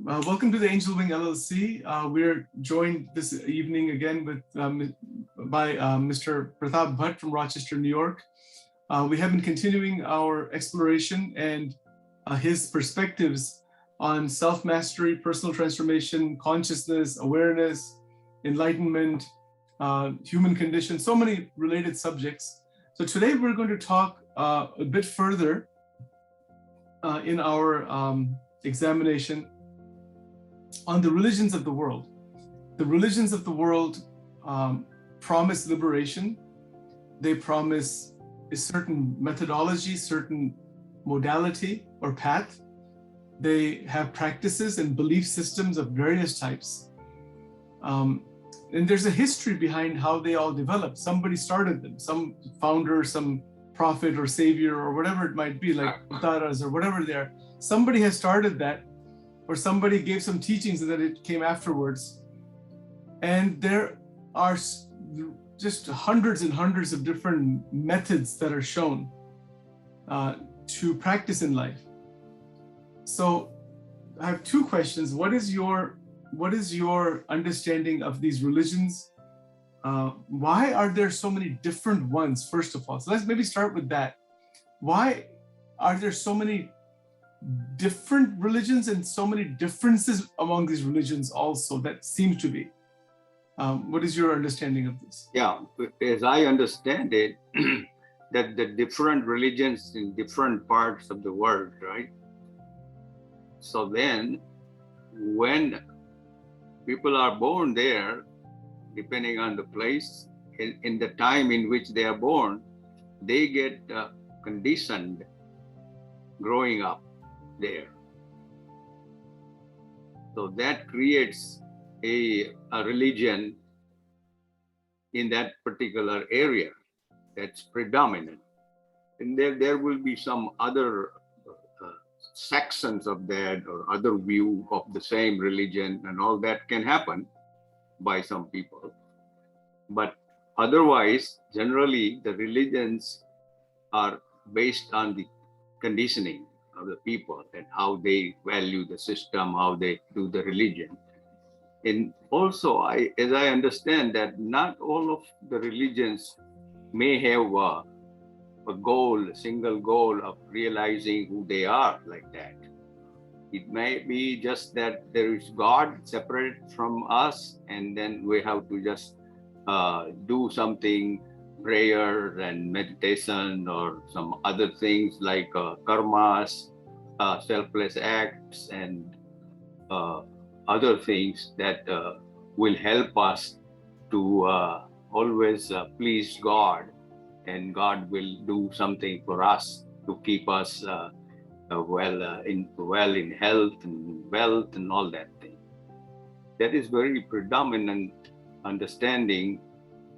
Welcome to the Angel Wing LLC. We're joined this evening again by Mr. Pratap Bhatt from Rochester, New York. We have been continuing our exploration and his perspectives on self-mastery, personal transformation, consciousness, awareness, enlightenment, human condition, so many related subjects. So today we're going to talk a bit further in our examination on the religions of the world. The religions of the world promise liberation. They promise a certain methodology, certain modality or path. They have practices and belief systems of various types. And there's a history behind how they all developed. Somebody started them, some founder, some prophet or savior or whatever it might be, like Uttaras or whatever they are. Somebody has started that, or somebody gave some teachings and then it came afterwards. And there are just hundreds and hundreds of different methods that are shown to practice in life. So I have two questions. What is your understanding of these religions? Why are there so many different ones, first of all? So let's maybe start with that. Why are there so many different religions and so many differences among these religions also? That seems to be. What is your understanding of this? Yeah, as I understand it, that the different religions in different parts of the world, right? So then when people are born there, depending on the place, in the time in which they are born, they get conditioned growing up there. So that creates a religion in that particular area that's predominant. And there will be some other sections of that or other view of the same religion, and all that can happen by some people. But otherwise, generally, the religions are based on the conditioning of the people and how they value the system, how they do the religion. And also, as I understand that not all of the religions may have a goal, a single goal of realizing who they are like that. It may be just that there is God separate from us, and then we have to just do something, prayer and meditation or some other things like karmas, selfless acts, and other things that will help us to always please God, and God will do something for us to keep us well in health and wealth and all that thing. That is very predominant understanding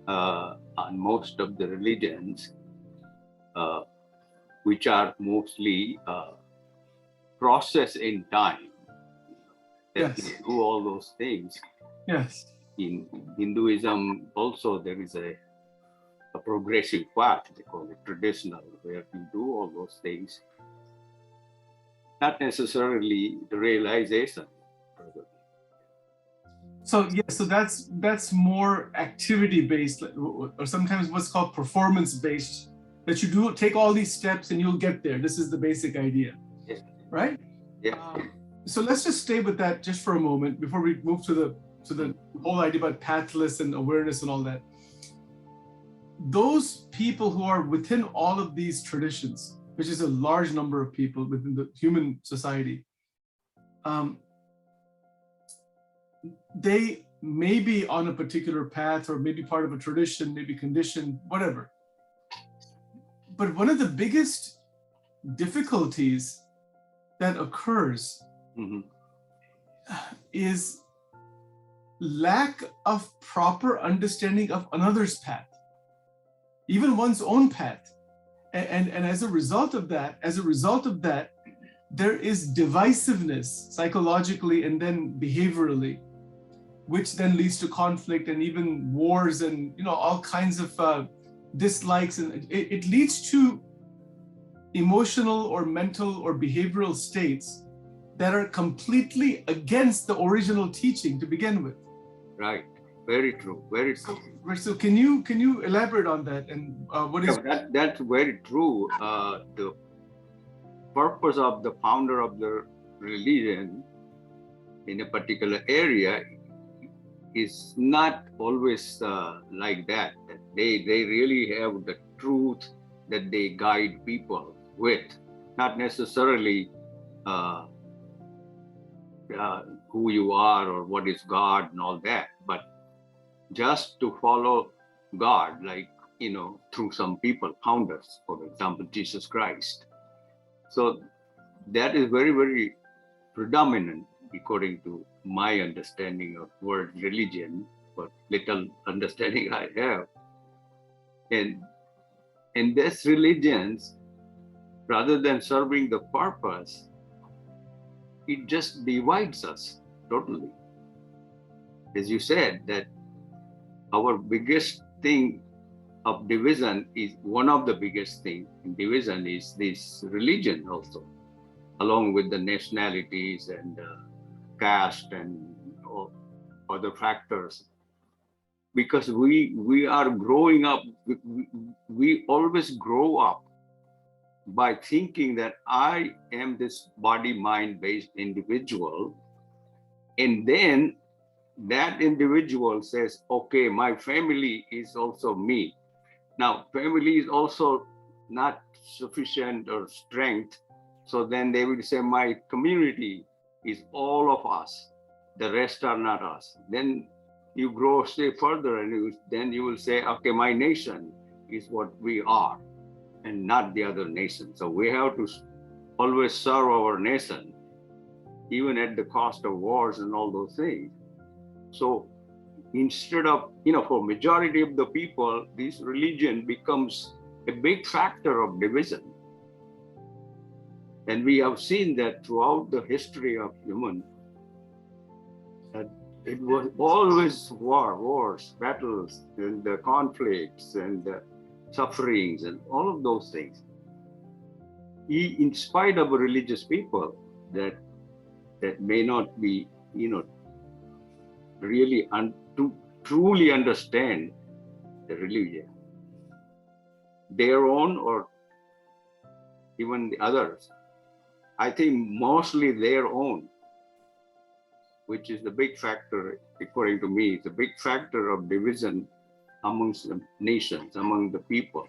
on most of the religions, which are mostly process in time. That Yes. do all those things. Yes. In Hinduism also there is a progressive path, they call it traditional, where you do all those things. Not necessarily the realization. So yeah, so that's more activity-based, or sometimes what's called performance-based, that you do take all these steps and you'll get there. This is the basic idea, Yes. right? Yeah. So let's just stay with that just for a moment before we move to the whole idea about pathless and awareness and all that. Those people who are within all of these traditions, which is a large number of people within the human society, they may be on a particular path or maybe part of a tradition, maybe conditioned, whatever. But one of the biggest difficulties that occurs is lack of proper understanding of another's path, even one's own path. And as a result of that, there is divisiveness psychologically and then behaviorally, which then leads to conflict and even wars and all kinds of dislikes, and it leads to emotional or mental or behavioral states that are completely against the original teaching to begin with. Right. Very true. Very true. So can you elaborate on that, and what is that's very true. The purpose of the founder of the religion in a particular area is not always like that. They really have the truth that they guide people with, not necessarily who you are or what is God and all that, but just to follow God, like, through some people, founders, for example, Jesus Christ. So that is very, very predominant according to my understanding of word religion, what little understanding I have. And these religions, rather than serving the purpose, it just divides us totally. As you said, that our biggest thing of division is, one of the biggest thing in division is this religion also, along with the nationalities and caste and other factors. Because we are growing up, we always grow up by thinking that I am this body, mind based individual. And then that individual says, okay, my family is also me. Now, family is also not sufficient or strength. So then they will say, my community is all of us. The rest are not us. Then you grow, stay further, and then you will say, okay, my nation is what we are, and not the other nation. So we have to always serve our nation, even at the cost of wars and all those things. So instead of, for majority of the people, this religion becomes a big factor of division. And we have seen that throughout the history of human, that it was always wars, battles, and the conflicts and the sufferings and all of those things. In spite of religious people that may not be, really to truly understand the religion, their own or even the others. I think mostly their own, which is the big factor, according to me, it's a big factor of division amongst the nations, among the people.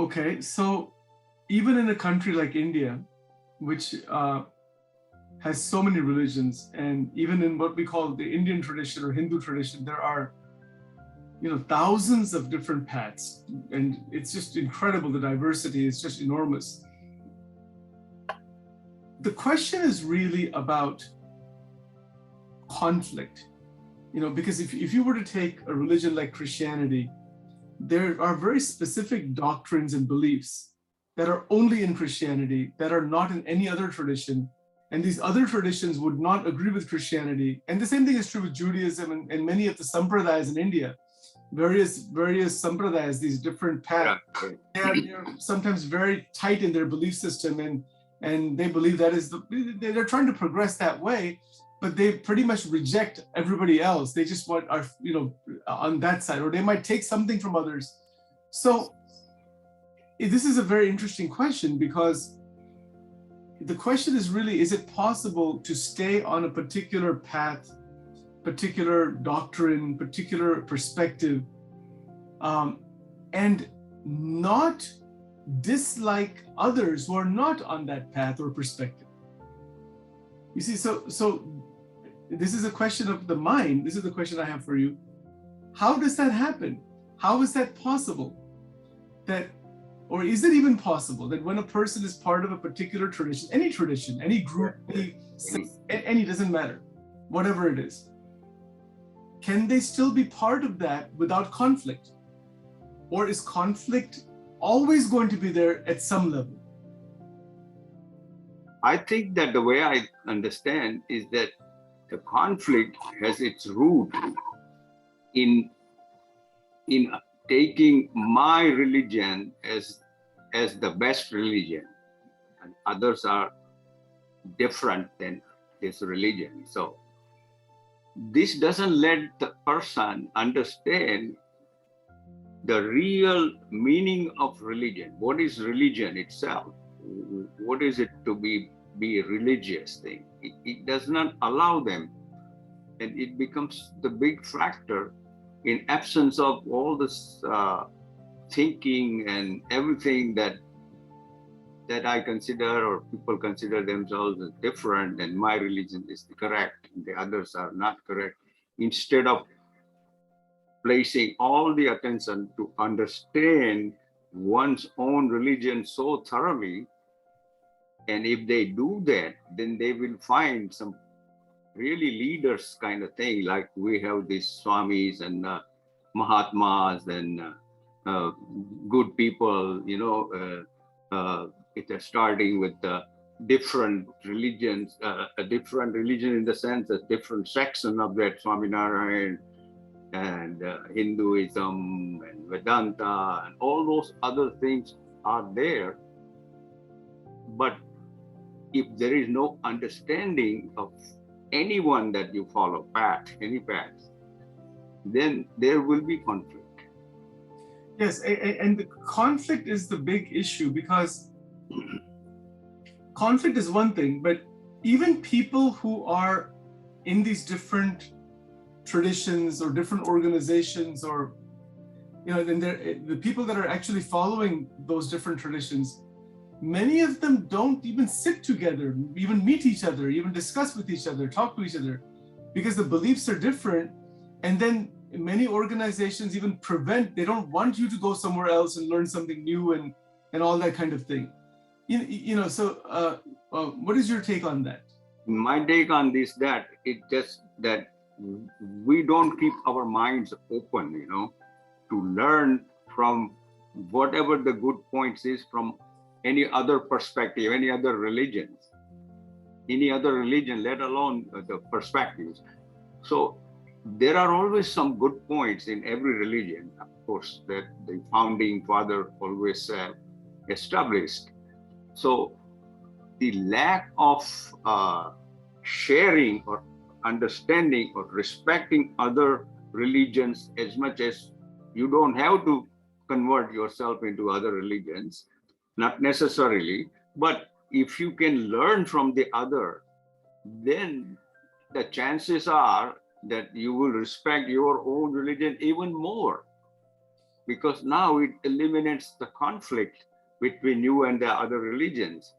Okay, so even in a country like India, which has so many religions, and even in what we call the Indian tradition or Hindu tradition, there are, thousands of different paths, and it's just incredible. The diversity is just enormous. The question is really about conflict, because if you were to take a religion like Christianity, there are very specific doctrines and beliefs that are only in Christianity, that are not in any other tradition. And these other traditions would not agree with Christianity. And the same thing is true with Judaism and many of the sampradayas in India. Various sampradayas, these different paths, they're sometimes very tight in their belief system, and they believe that is they're trying to progress that way, but they pretty much reject everybody else. They just are on that side, or they might take something from others. So this is a very interesting question, because the question is really, is it possible to stay on a particular path, particular doctrine, particular perspective, and not dislike others who are not on that path or perspective? You see, so this is a question of the mind. This is the question I have for you. How does that happen? How is that possible? Or is it even possible that when a person is part of a particular tradition, any group, any doesn't matter, whatever it is, can they still be part of that without conflict? Or is conflict always going to be there at some level? I think that the way I understand is that the conflict has its root in taking my religion as the best religion. and others are different than this religion. So this doesn't let the person understand the real meaning of religion. What is religion itself? What is it to be a religious thing? It does not allow them, and it becomes the big factor in absence of all this thinking and everything that I consider, or people consider themselves as different, and my religion is correct, and the others are not correct. Instead of placing all the attention to understand one's own religion so thoroughly, and if they do that, then they will find some really leaders kind of thing, like we have these swamis and mahatmas and good people, you know, it's starting with different religions, a different religion in the sense that different section of that Swaminarayan and Hinduism and Vedanta and all those other things are there. But if there is no understanding of anyone that you follow, any path, then there will be conflict. Yes, and the conflict is the big issue, because conflict is one thing, but even people who are in these different traditions or different organizations, or, you know, then the people that are actually following those different traditions, many of them don't even sit together, even meet each other, even discuss with each other, talk to each other, because the beliefs are different. And then many organizations even they don't want you to go somewhere else and learn something new and all that kind of thing. You know, so what is your take on that? My take on this, that it just that we don't keep our minds open, you know, to learn from whatever the good points is from any other perspective, any other religion, let alone the perspectives. So there are always some good points in every religion, of course, that the founding father always established. So the lack of sharing or understanding or respecting other religions, as much as you don't have to convert yourself into other religions, not necessarily, but if you can learn from the other, then the chances are that you will respect your own religion even more, because now it eliminates the conflict between you and the other religions.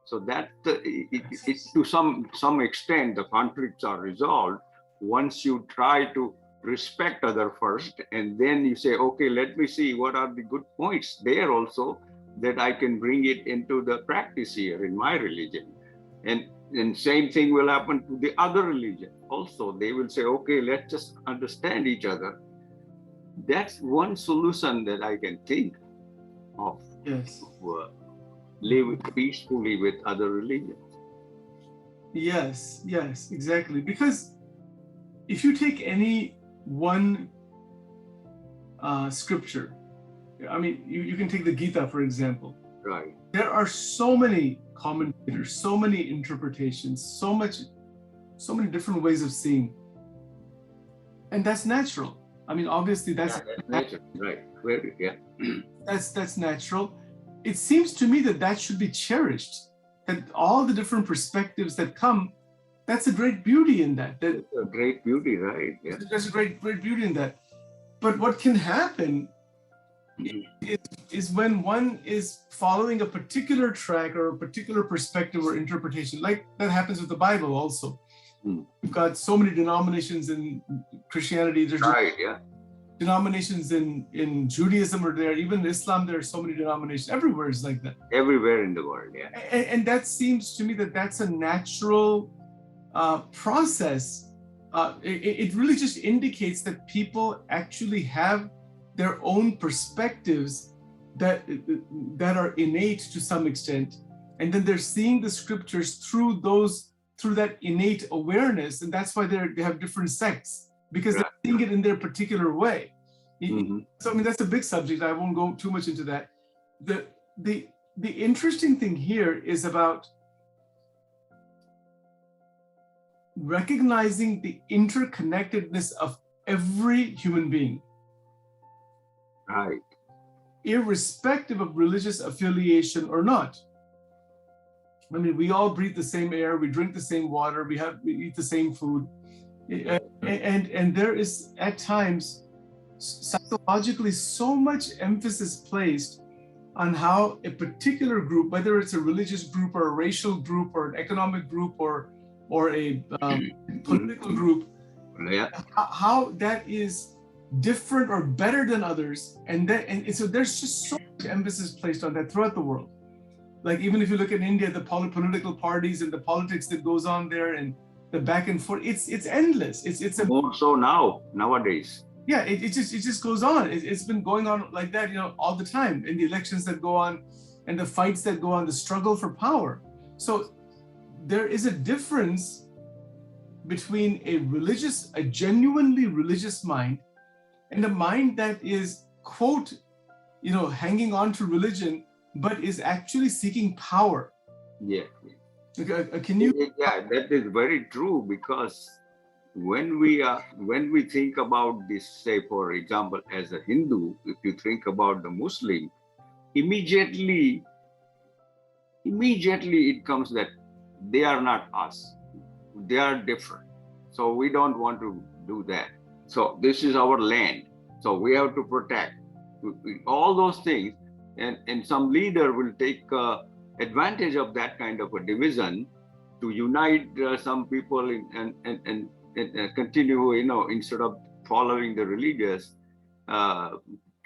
So that to some extent, the conflicts are resolved once you try to respect other first, and then you say, okay, let me see what are the good points there also, that I can bring it into the practice here in my religion. And same thing will happen to the other religion also. They will say, okay, let's just understand each other. That's one solution that I can think of. Yes. To live peacefully with other religions. Yes, yes, exactly. Because if you take any one scripture, I mean, you can take the Gita, for example. Right. There are so many commentators, so many interpretations, so many different ways of seeing. And that's natural. I mean, obviously that's natural, right? Very, yeah. That's natural. It seems to me that should be cherished, that all the different perspectives that come, that's a great beauty in that. That's a great beauty, right? Yeah. There's a great beauty in that. But what can happen is when one is following a particular track or a particular perspective or interpretation, like that happens with the Bible also. You've got so many denominations in Christianity. There's right, yeah. Denominations in Judaism are there. Even in Islam, there are so many denominations. Everywhere is like that. Everywhere in the world, yeah. And that seems to me that's a natural process. It really just indicates that people actually have their own perspectives that are innate to some extent, and then they're seeing the scriptures through that innate awareness, and that's why they have different sects, because they're seeing it in their particular way. So I mean, that's a big subject. I won't go too much into that. the interesting thing here is about recognizing the interconnectedness of every human being. Right. Irrespective of religious affiliation or not. I mean, we all breathe the same air, we drink the same water, we eat the same food. And there is at times psychologically so much emphasis placed on how a particular group, whether it's a religious group or a racial group or an economic group or a political group, how that is different or better than others, and so there's just so much emphasis placed on that throughout the world. Like even if you look at India, the political parties and the politics that goes on there and the back and forth, it's endless. It's more so nowadays. Yeah, it just goes on. It's been going on like that, all the time, in the elections that go on and the fights that go on, the struggle for power. So there is a difference between a genuinely religious mind and a mind that is, quote, hanging on to religion, but is actually seeking power. Yeah. Can you? Yeah, that is very true, because when we think about this, say for example, as a Hindu, if you think about the Muslim, immediately it comes that they are not us, they are different, so we don't want to do that. So this is our land, so we have to protect all those things, and some leader will take advantage of that kind of a division to unite some people and continue, instead of following the religious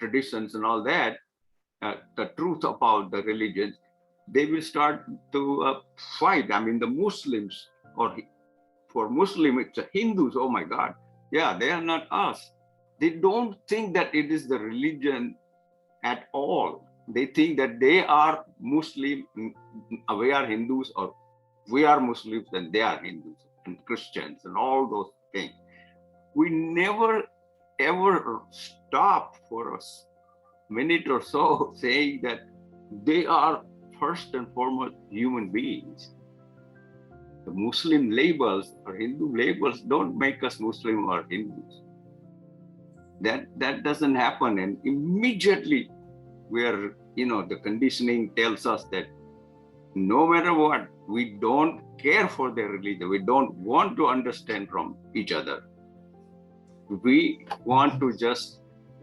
traditions and all that, the truth about the religions, they will start to fight. I mean, the Muslims, or for Muslim, it's the Hindus, oh my God, yeah, they are not us. They don't think that it is the religion at all. They think that they are Muslim, we are Hindus, or we are Muslims and they are Hindus and Christians and all those things. We never ever stop for a minute or so saying that they are first and foremost human beings. The Muslim labels or Hindu labels don't make us Muslim or Hindus. That doesn't happen, and immediately we are, the conditioning tells us that no matter what, we don't care for their religion. We don't want to understand from each other. We want to just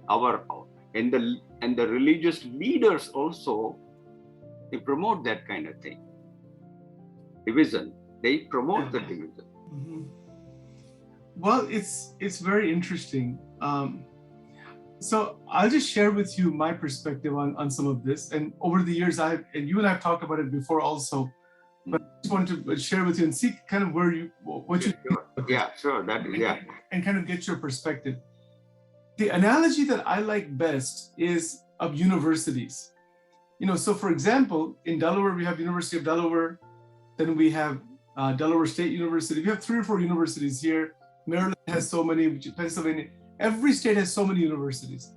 and the religious leaders also, they promote that kind of thing. Division. They promote the division. Mm-hmm. Well, it's very interesting. So I'll just share with you my perspective on some of this. And over the years, and you and I have talked about it before also, but I just wanted to share with you and see kind of what you think. Yeah, sure. And kind of get your perspective. The analogy that I like best is of universities. So for example, in Delaware, we have University of Delaware, then we have Delaware State University. We have 3 or 4 universities here. Maryland has so many, Pennsylvania. Every state has so many universities.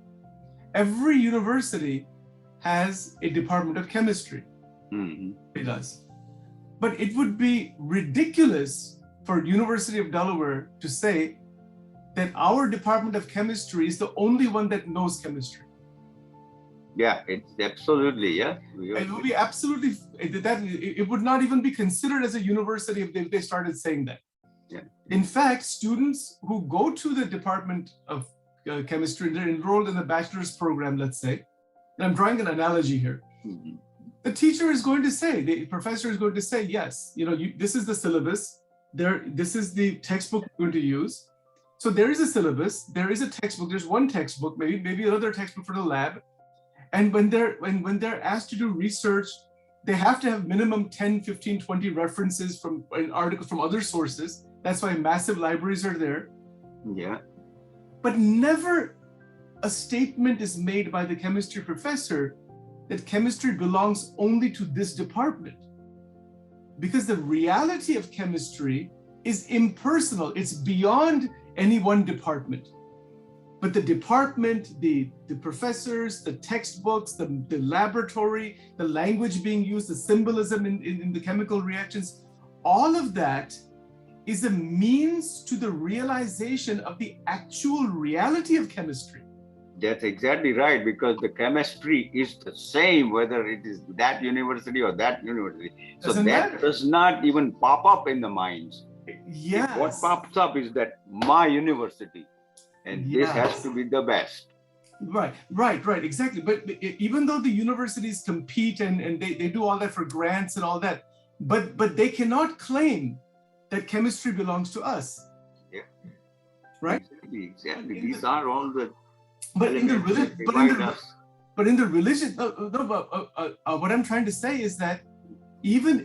Every university has a department of chemistry. Mm-hmm. It does. But it would be ridiculous for University of Delaware to say that our department of chemistry is the only one that knows chemistry. Yeah, it's absolutely, yeah. It would be absolutely, it would not even be considered as a university if they started saying that. Yeah. In fact, students who go to the Department of Chemistry, they're enrolled in the bachelor's program, let's say, and I'm drawing an analogy here. Mm-hmm. The teacher is going to say, the professor is going to say, yes, this is the syllabus, this is the textbook we're going to use. So there is a syllabus, there is a textbook, there's one textbook, maybe another textbook for the lab. And when they're asked to do research, they have to have minimum 10, 15, 20 references from an article from other sources. That's why massive libraries are there. Yeah. But never a statement is made by the chemistry professor that chemistry belongs only to this department. Because the reality of chemistry is impersonal. It's beyond any one department. But the department, the professors, the textbooks, the laboratory, the language being used, the symbolism in the chemical reactions, all of that is a means to the realization of the actual reality of chemistry. That's exactly right, because the chemistry is the same, whether it is that university or that university. So Doesn't that matter. does not even pop up in the minds. Yes. What pops up is that my university, and this has to be the best. Right, exactly. But even though the universities compete and they do all that for grants and all that, but they cannot claim that chemistry belongs to us. Yeah. Right? Exactly. These are all the but in the religion, but in the religion, what I'm trying to say is that even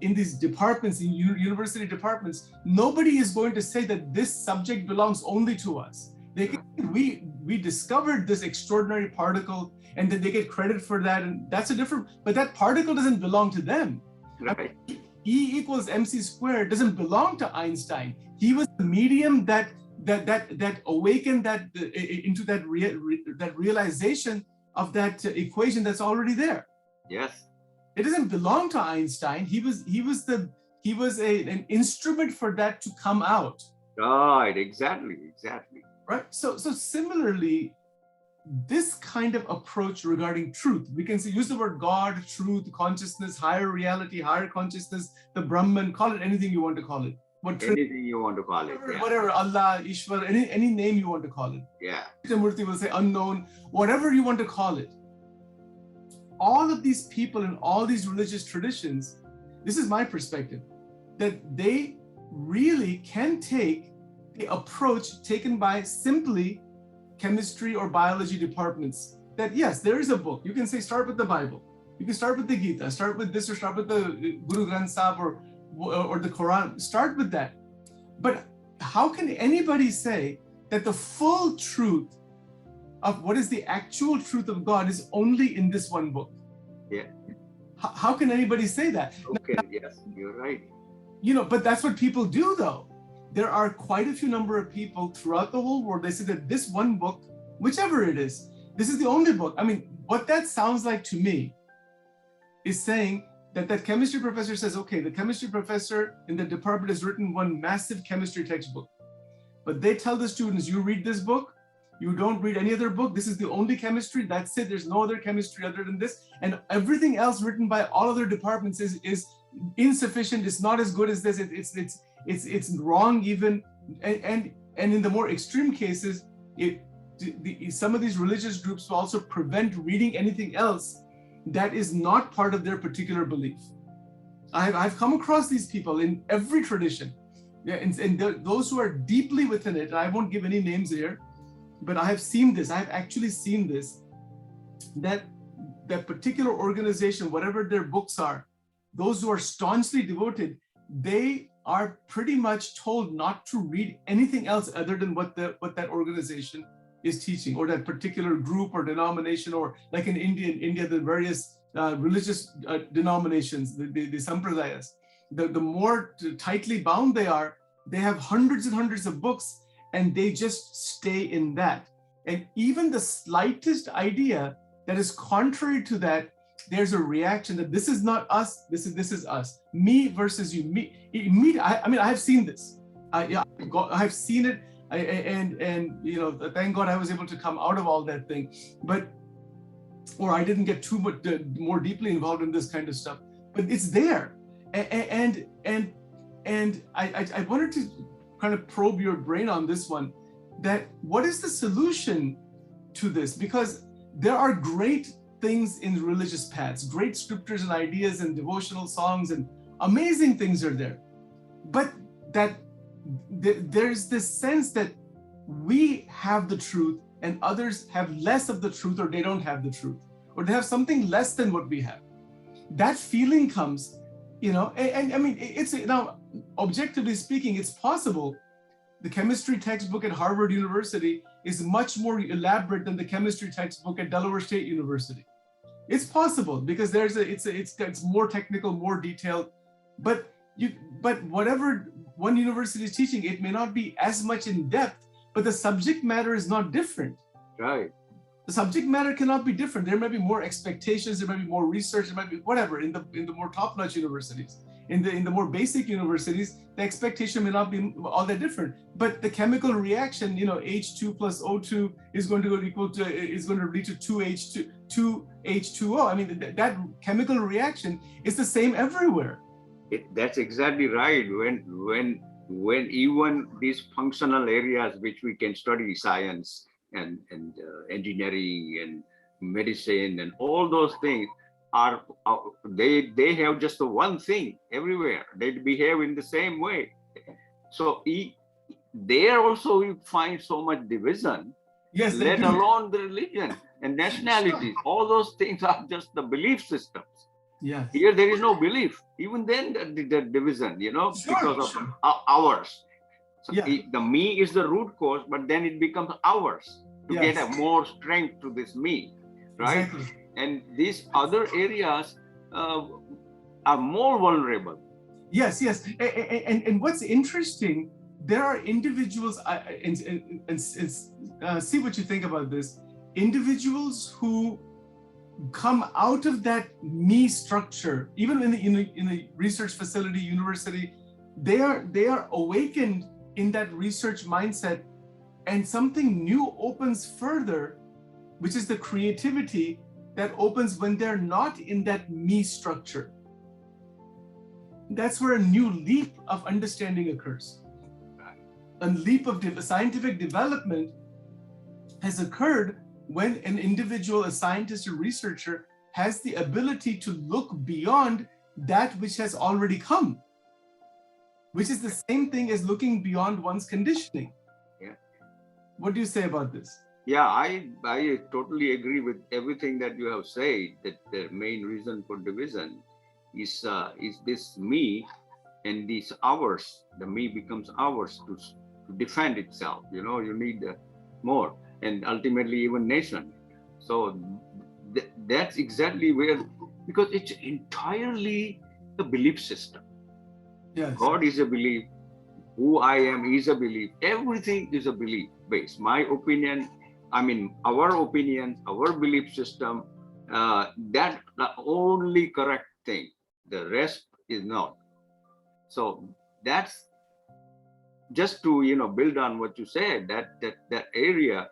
in these departments, in university departments, nobody is going to say that this subject belongs only to us. They can, we discovered this extraordinary particle, and then they get credit for that, and that's a different. But that particle doesn't belong to them. Right. E equals mc squared doesn't belong to Einstein. He was the medium that awakened that into that realization of that equation that's already there. Yes. It doesn't belong to Einstein. He was an instrument for that to come out. Right. Exactly. Right. So similarly, this kind of approach regarding truth, we can use the word God, truth, consciousness, higher reality, higher consciousness, the Brahman, call it anything you want to call it. Anything you want to call it. Whatever, Allah, Ishwar, any name you want to call it. Yeah. Murti will say unknown, whatever you want to call it. All of these people in all these religious traditions, this is my perspective, that they really can take the approach taken by simply chemistry or biology departments, that yes, there is a book. You can say start with the Bible. You can start with the Gita, start with this, or start with the Guru Granth Sahib or the Quran. Start with that. But how can anybody say that the full truth of what is the actual truth of God is only in this one book? Yeah. How can anybody say that? Okay, yes, you're right. But that's what people do though. There are quite a few number of people throughout the whole world, they say that this one book, whichever it is, this is the only book. I mean, what that sounds like to me is saying that chemistry professor says, okay, the chemistry professor in the department has written one massive chemistry textbook, but they tell the students, you read this book, you don't read any other book, this is the only chemistry, that's it, there's no other chemistry other than this, and everything else written by all other departments is insufficient, it's not as good as this, it's wrong even, and in the more extreme cases, some of these religious groups will also prevent reading anything else that is not part of their particular belief. I've come across these people in every tradition, and those who are deeply within it, and I won't give any names here, but I have seen this, I've actually seen this, that particular organization, whatever their books are, those who are staunchly devoted, they are pretty much told not to read anything else other than what that organization is teaching, or that particular group or denomination, or like in India, the various religious denominations, the sampradayas, the more tightly bound they are, they have hundreds and hundreds of books, and they just stay in that. And even the slightest idea that is contrary to that, there's a reaction that this is not us, this is us, me versus you, me. I mean, I have seen this. I have seen it, and thank God I was able to come out of all that thing, or I didn't get too much more deeply involved in this kind of stuff. But it's there, and I wanted to kind of probe your brain on this one. That what is the solution to this? Because there are great things in religious paths, great scriptures and ideas and devotional songs and amazing things are there. But there's this sense that we have the truth and others have less of the truth, or they don't have the truth, or they have something less than what we have. That feeling comes, and I mean, it's now, objectively speaking, it's possible. The chemistry textbook at Harvard University is much more elaborate than the chemistry textbook at Delaware State University. It's possible because it's more technical, more detailed, but whatever one university is teaching, it may not be as much in depth, but the subject matter is not different. Right. The subject matter cannot be different. There might be more expectations, there might be more research, there might be whatever in the more top-notch universities. In the more basic universities, the expectation may not be all that different. But the chemical reaction, H2 plus O2 is going to lead to 2H2O. I mean, that chemical reaction is the same everywhere. That's exactly right. When even these functional areas which we can study, science and engineering and medicine and all those things are they have just the one thing everywhere. They behave in the same way. So there also you find so much division. Yes, let alone the religion and nationalities. Sure. All those things are just the belief systems. Yes. Here there is no belief. Even then the division, sure, because of ours. So yeah. The me is the root cause, but then it becomes ours to get a more strength to this me, right? Exactly. And these other areas are more vulnerable. Yes, yes. And what's interesting, there are individuals, and see what you think about this, individuals who come out of that me structure, even in the research facility, university, they are awakened in that research mindset, and something new opens further, which is the creativity that opens when they're not in that me structure. That's where a new leap of understanding occurs. A leap of scientific development has occurred when an individual, a scientist or researcher, has the ability to look beyond that which has already come, which is the same thing as looking beyond one's conditioning. Yeah. What do you say about this? Yeah, I totally agree with everything that you have said, that the main reason for division is this me and this ours. The me becomes ours to defend itself. You need more, and ultimately even nation. So that's exactly where, because it's entirely a belief system. Yes. God is a belief. Who I am is a belief. Everything is a belief base. My opinion, our opinion, our belief system, that's the only correct thing. The rest is not. So that's just to build on what you said. That area,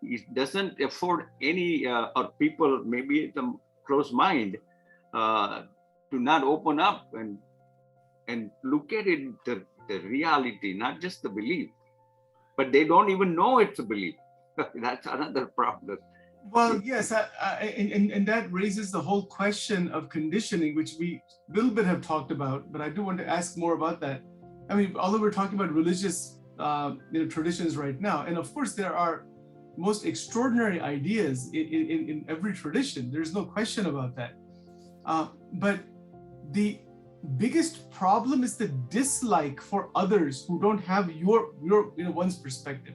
it doesn't afford any or people maybe some close mind to not open up and look at it, the reality, not just the belief. But they don't even know it's a belief. That's another problem. Well, yes, and that raises the whole question of conditioning, which we a little bit have talked about, but I do want to ask more about that. I mean, although we're talking about religious traditions right now, and of course there are most extraordinary ideas in every tradition. There's no question about that. But the biggest problem is the dislike for others who don't have your one's perspective.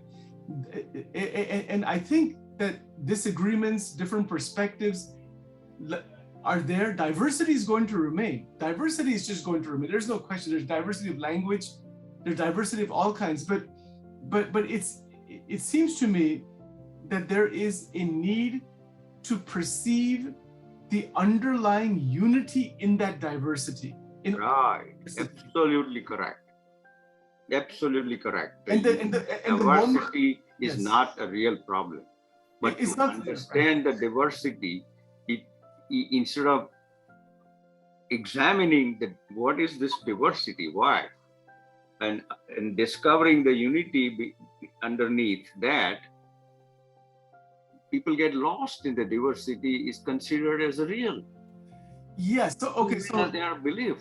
And I think that disagreements, different perspectives are there. Diversity is going to remain. Diversity is just going to remain. There's no question. There's diversity of language. There's diversity of all kinds. But it seems to me that there is a need to perceive the underlying unity in that diversity. Right. Absolutely correct. Absolutely correct. And diversity is not a real problem. But it's to not understand the diversity, instead of examining what is this diversity, why, and discovering the unity underneath that, people get lost in the diversity is considered as a real. Yes. So okay. So they are belief.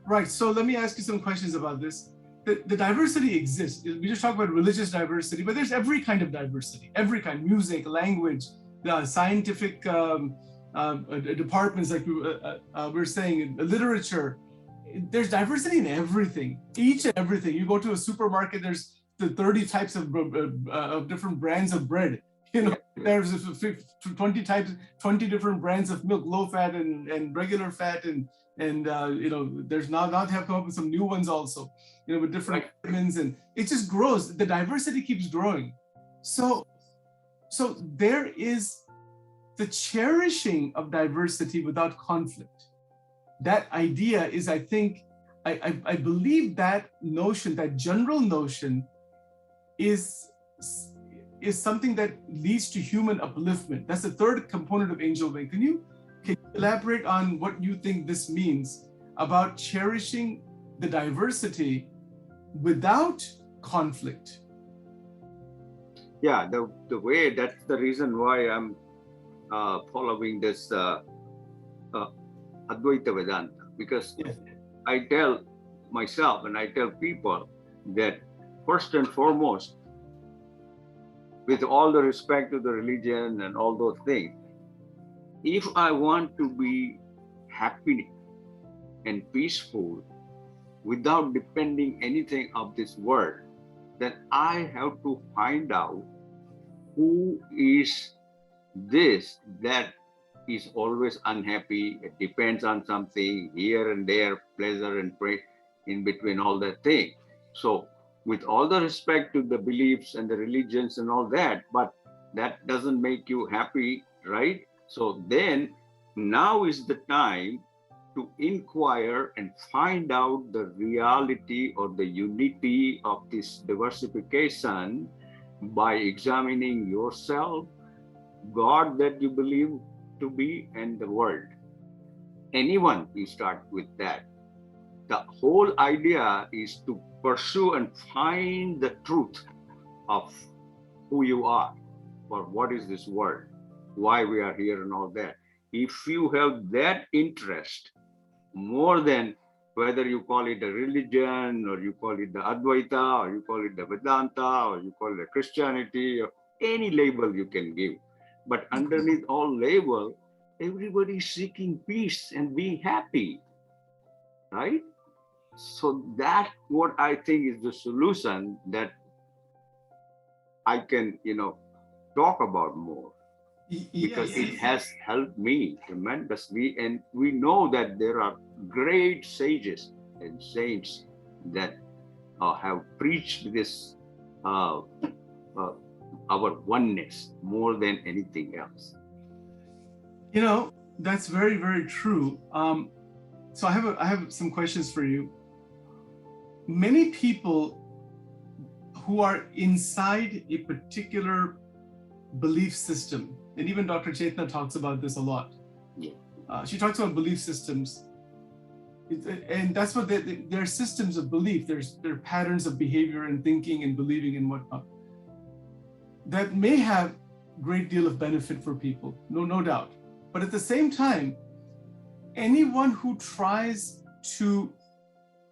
Right. So let me ask you some questions about this. The diversity exists. We just talk about religious diversity, but there's every kind of diversity. Every kind: music, language, scientific departments, like we're saying, literature. There's diversity in everything. Each and everything. You go to a supermarket. There's the 30 types of different brands of bread. There's 20 different brands of milk, low fat and regular fat, and and there's now they have come up with some new ones also, with different vitamins, and it just grows. The diversity keeps growing. So there is the cherishing of diversity without conflict. That idea is, I think, I believe that notion, that general notion, is something that leads to human upliftment. That's the third component of angel wing. Can you elaborate on what you think this means about cherishing the diversity without conflict? Yeah, the way, that's the reason why I'm following this Advaita Vedanta, because I tell myself and I tell people that first and foremost, with all the respect to the religion and all those things, if I want to be happy and peaceful without depending anything of this world, then I have to find out who is this that is always unhappy. It depends on something here and there, pleasure and pain in between, all that thing. So with all the respect to the beliefs and the religions and all that, but that doesn't make you happy, right? So then now is the time to inquire and find out the reality or the unity of this diversification by examining yourself, God that you believe to be, and the world. Anyone, we start with that. The whole idea is to pursue and find the truth of who you are, or what is this world, why we are here and all that. If you have that interest, more than whether you call it a religion, or you call it the Advaita, or you call it the Vedanta, or you call it Christianity, or any label you can give. But underneath all label, everybody is seeking peace and being happy, right? So that's what I think is the solution that I can, talk about more, because it has helped me tremendously. And we know that there are great sages and saints that have preached this, our oneness more than anything else. That's very, very true. So I have some questions for you. Many people who are inside a particular belief system, and even Dr. Chetana talks about this a lot. She talks about belief systems, and that's what they're systems of belief. They're patterns of behavior and thinking and believing and whatnot that may have a great deal of benefit for people, no doubt. But at the same time, anyone who tries to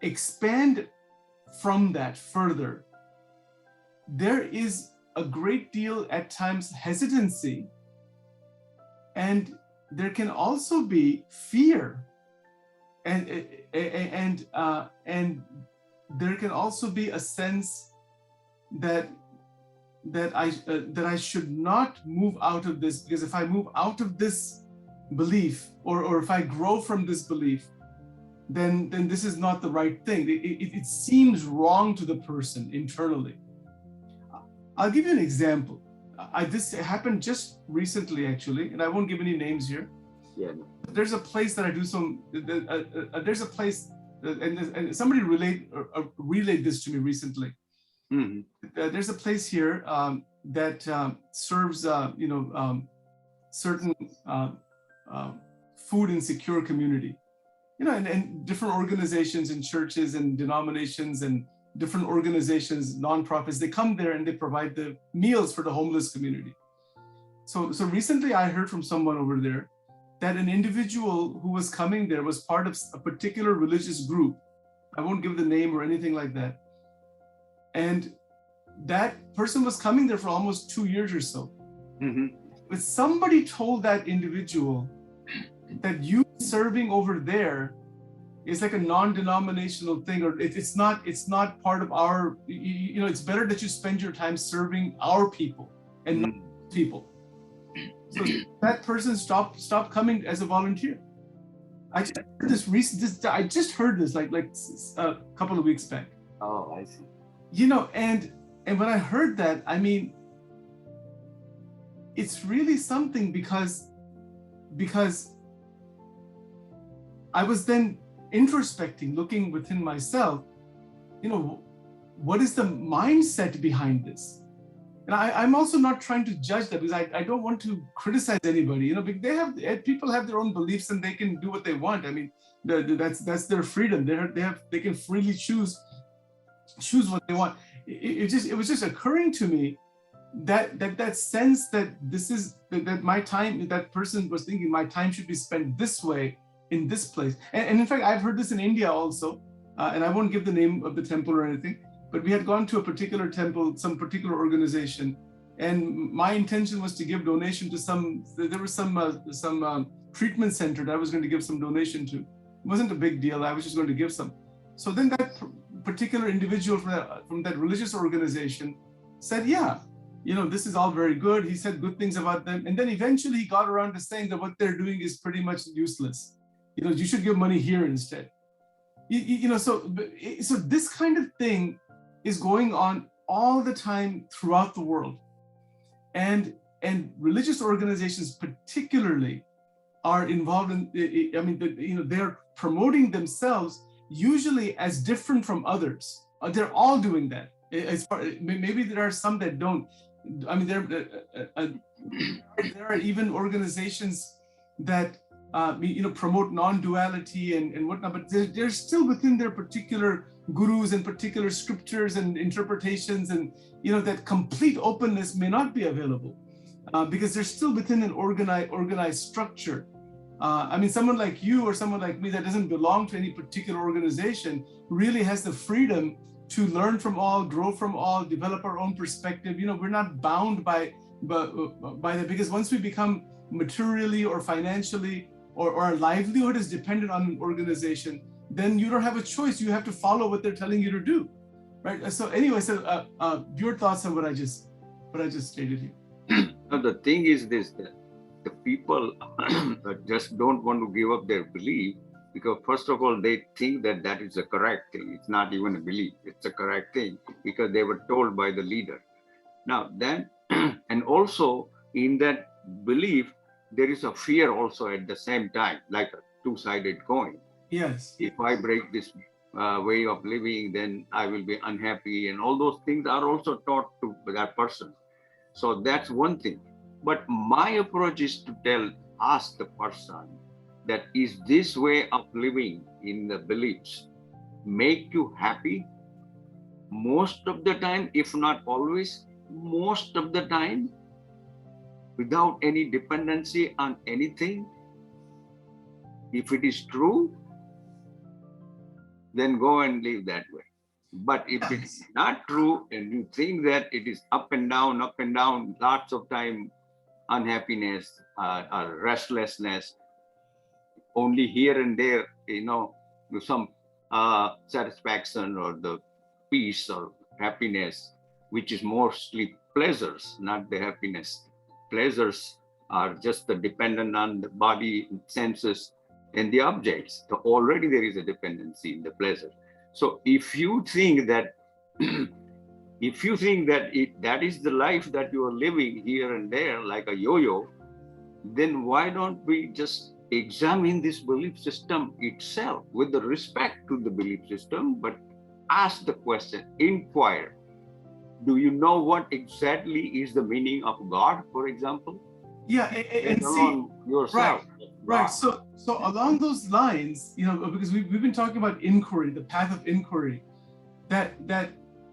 expand from that further, there is a great deal at times hesitancy, and there can also be fear, and there can also be a sense that I should not move out of this, because if I move out of this belief, or if I grow from this belief, then this is not the right thing. It seems wrong to the person internally. I'll give you an example. This happened just recently, actually, and I won't give any names here. There's a place that I do some. There's a place, and somebody relayed this to me recently. There's a place here that serves, certain food insecure community, and different organizations and churches and denominations and different organizations, nonprofits, they come there and they provide the meals for the homeless community. So recently I heard from someone over there that an individual who was coming there was part of a particular religious group. I won't give the name or anything like that. And that person was coming there for almost 2 years or so. But somebody told that individual that you serving over there is like a non-denominational thing, or it's not part of our, it's better that you spend your time serving our people and not people. So that person stopped coming as a volunteer. I just heard this I just heard this like a couple of weeks back. Oh, I see. You know, and when I heard that, I mean, it's really something because I was then introspecting, looking within myself, you know, what is the mindset behind this? And I'm also not trying to judge that, because I don't want to criticize anybody, you know, because people have their own beliefs and they can do what they want. I mean, that's their freedom. They can freely choose what they want. It was just occurring to me that sense that this is that my time, that person was thinking my time should be spent this way in this place. And in fact, I've heard this in India also, and I won't give the name of the temple or anything, but we had gone to a particular temple, some particular organization, and my intention was to give donation to there was some treatment center that I was going to give some donation to. It wasn't a big deal. I was just going to give some. So then that particular individual from that religious organization said, yeah, you know, this is all very good. He said good things about them. And then eventually he got around to saying that what they're doing is pretty much useless. You know, you should give money here instead. You know, so this kind of thing is going on all the time throughout the world. And religious organizations particularly are involved in, I mean, you know, they're promoting themselves usually as different from others. They're all doing that. Maybe there are some that don't. I mean, there are even organizations that you know, promote non-duality and whatnot, but they're still within their particular gurus and particular scriptures and interpretations, and you know, that complete openness may not be available because they're still within an organized structure. I mean, someone like you or someone like me that doesn't belong to any particular organization really has the freedom to learn from all, grow from all, develop our own perspective. You know, we're not bound by that, because once we become materially or financially or our livelihood is dependent on an organization, then you don't have a choice. You have to follow what they're telling you to do, right? So anyway, your thoughts on what I just stated here. Now the thing is this, that the people just don't want to give up their belief, because first of all, they think that is the correct thing. It's not even a belief, it's a correct thing, because they were told by the leader. Now then, and also in that belief, there is a fear also at the same time, like a two-sided coin. Yes. If I break this way of living, then I will be unhappy, and all those things are also taught to that person. So that's one thing. But my approach is to ask the person that, is this way of living in the beliefs make you happy? Most of the time, if not always, most of the time, without any dependency on anything. If it is true, then go and live that way. But if it is not true and you think that it is up and down, lots of time, unhappiness, or restlessness, only here and there, you know, some satisfaction or the peace or happiness, which is mostly pleasures, not the happiness. Pleasures are just the dependent on the body, senses, and the objects. So already there is a dependency in the pleasure. So if you think that that is the life that you are living here and there like a yo-yo, then why don't we just examine this belief system itself with the respect to the belief system, but ask the question, inquire. Do you know what exactly is the meaning of God, for example? Yeah, and see, yourself. Right. So along those lines, you know, because we've been talking about inquiry, the path of inquiry, that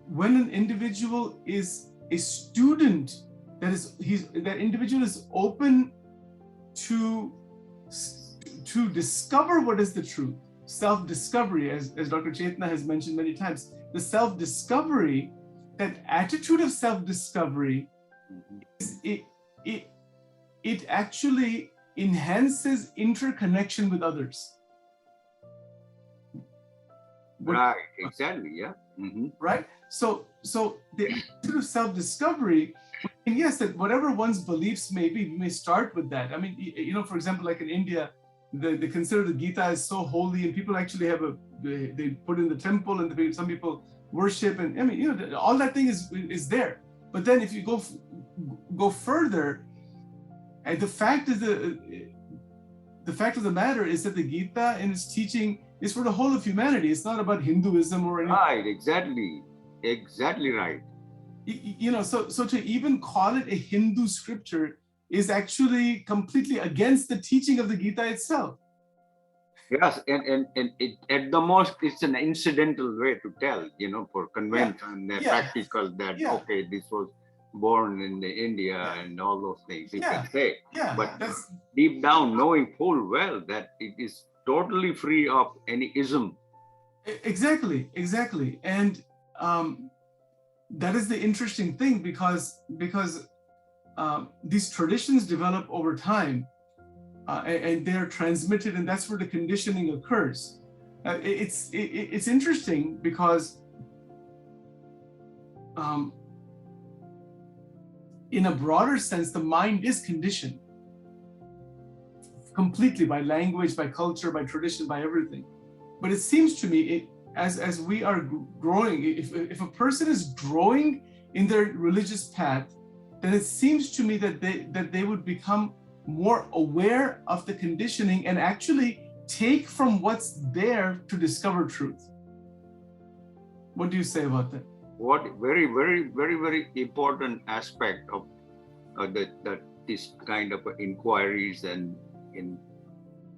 when an individual is a student, that individual is open to discover what is the truth, self-discovery, as Dr. Chetana has mentioned many times, the self-discovery, that attitude of self-discovery, it actually enhances interconnection with others. Right, exactly, yeah. Mm-hmm. Right? So the attitude of self-discovery, and yes, that whatever one's beliefs may be, we may start with that. I mean, you know, for example, like in India, they consider the Gita as so holy, and people actually have they put in the temple, and some people worship, and I mean, you know, all that thing is there. But then if you go further, and the fact of the matter is that the Gita and its teaching is for the whole of humanity. It's not about Hinduism or anything. Right, exactly right. You know, so to even call it a Hindu scripture is actually completely against the teaching of the Gita itself. Yes, and it, at the most, it's an incidental way to tell, you know, for convention, practical, that, okay, this was born in India and all those things, you can say. Yeah, but deep down, knowing full well that it is totally free of any ism. Exactly. And that is the interesting thing, because these traditions develop over time, and they're transmitted, and that's where the conditioning occurs. It's interesting because in a broader sense, the mind is conditioned completely by language, by culture, by tradition, by everything. But it seems to me, as we are growing, if a person is growing in their religious path, then it seems to me that they would become more aware of the conditioning and actually take from what's there to discover truth. What do you say about that? What very important aspect of this kind of inquiries and in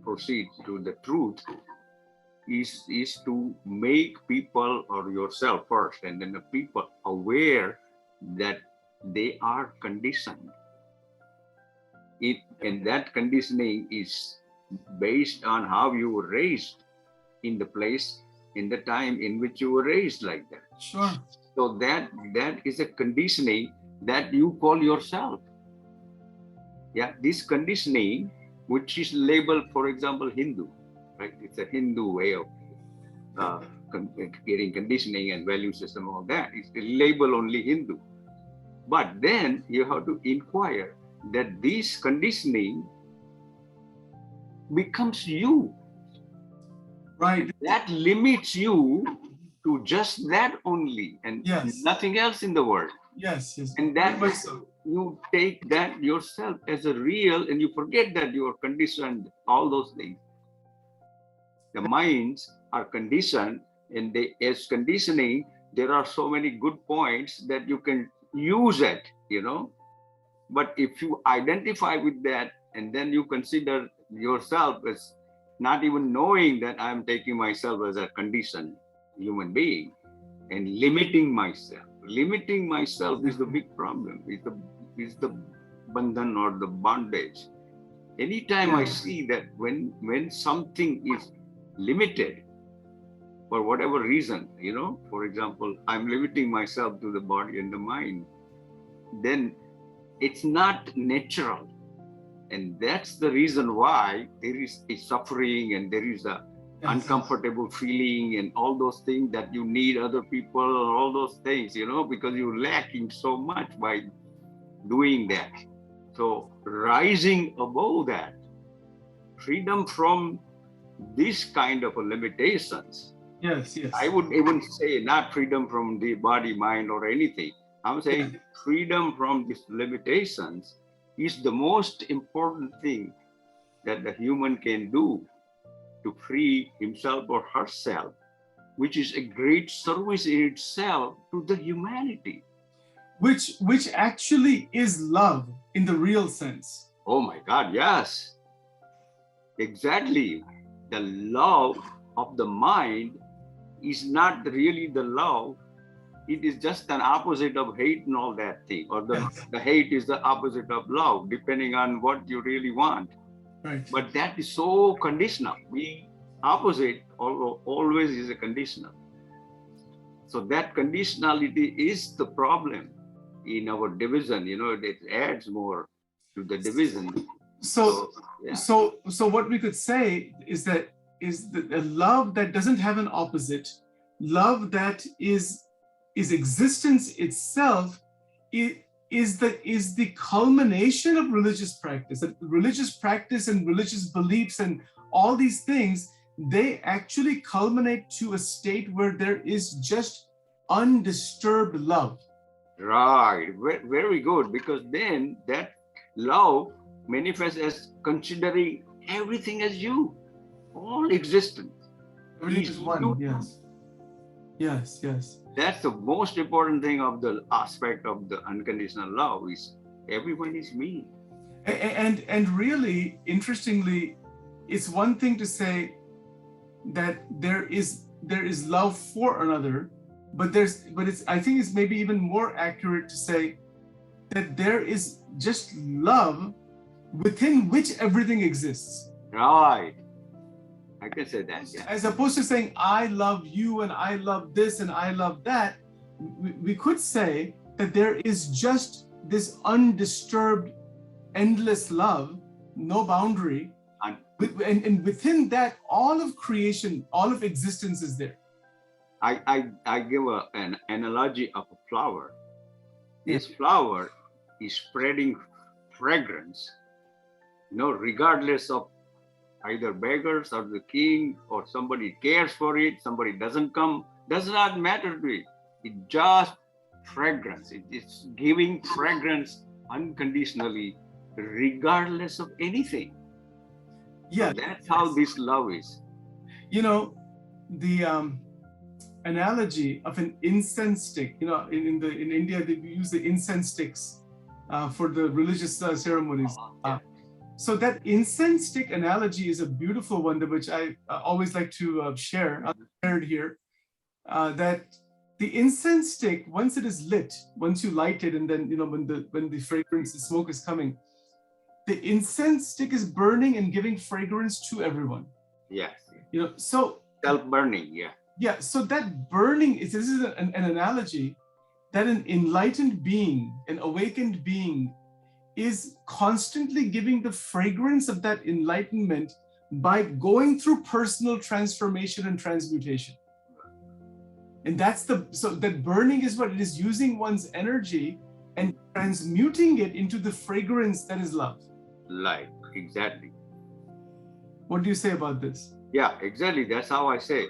proceed to the truth is to make people, or yourself first, and then the people aware that they are conditioned. And that conditioning is based on how you were raised in the place, in the time in which you were raised like that. Sure. So that is a conditioning that you call yourself. Yeah, this conditioning, which is labeled, for example, Hindu, right? It's a Hindu way of getting conditioning and value system, all that. It's labeled only Hindu. But then you have to inquire that this conditioning becomes you. Right. That limits you to just that only, and nothing else in the world. Yes. And that you take that yourself as a real, and you forget that you are conditioned, all those things. The minds are conditioned, and they, as conditioning, there are so many good points that you can use it, you know. But if you identify with that, and then you consider yourself as not even knowing that I'm taking myself as a conditioned human being and limiting myself. Limiting myself is the big problem, is the bandhan or the bondage. Anytime I see that when something is limited for whatever reason, you know, for example, I'm limiting myself to the body and the mind, then it's not natural. And that's the reason why there is a suffering and there is a uncomfortable feeling and all those things that you need other people, all those things, you know, because you're lacking so much by doing that. So rising above that, freedom from this kind of limitations. Yes. I would even say not freedom from the body, mind, or anything. I'm saying freedom from these limitations is the most important thing that the human can do to free himself or herself, which is a great service in itself to the humanity. Which actually is love in the real sense. Oh my God, yes. Exactly. The love of the mind is not really the love. It is just an opposite of hate and all that thing. Or the hate is the opposite of love, depending on what you really want. Right. But that is so conditional. Being opposite always is a conditional. So that conditionality is the problem in our division. You know, it adds more to the division. So what we could say is that a love that doesn't have an opposite, love that is existence itself, is the culmination of religious practice. That religious practice and religious beliefs and all these things, they actually culminate to a state where there is just undisturbed love. Right, very good, because then that love manifests as considering everything as you, all existence. Everything is one, yes. Yes, yes. That's the most important thing of the aspect of the unconditional love is everyone is me. And really, interestingly, it's one thing to say that there is love for another, but it's, I think it's maybe even more accurate to say that there is just love within which everything exists. Right. I can say that. Yeah. As opposed to saying, I love you and I love this and I love that, we could say that there is just this undisturbed, endless love, no boundary. And within that, all of creation, all of existence is there. I give an analogy of a flower. This flower is spreading fragrance, regardless of either beggars or the king or somebody cares for it, somebody doesn't come, does not matter to it. It just fragrance. It's giving fragrance unconditionally, regardless of anything. Yeah, so that's how this love is. The analogy of an incense stick. In India they use the incense sticks for the religious ceremonies. So that incense stick analogy is a beautiful one, which I always like to share. I'll share it here. That the incense stick, once it is lit, once you light it, and then when the fragrance, the smoke is coming, the incense stick is burning and giving fragrance to everyone. Yes. So self-burning. Yeah. Yeah. So that burning this is an analogy that an enlightened being, an awakened being, is constantly giving the fragrance of that enlightenment by going through personal transformation and transmutation. And so that burning is what it is, using one's energy and transmuting it into the fragrance that is love. Light, exactly. What do you say about this? Yeah, exactly. That's how I say.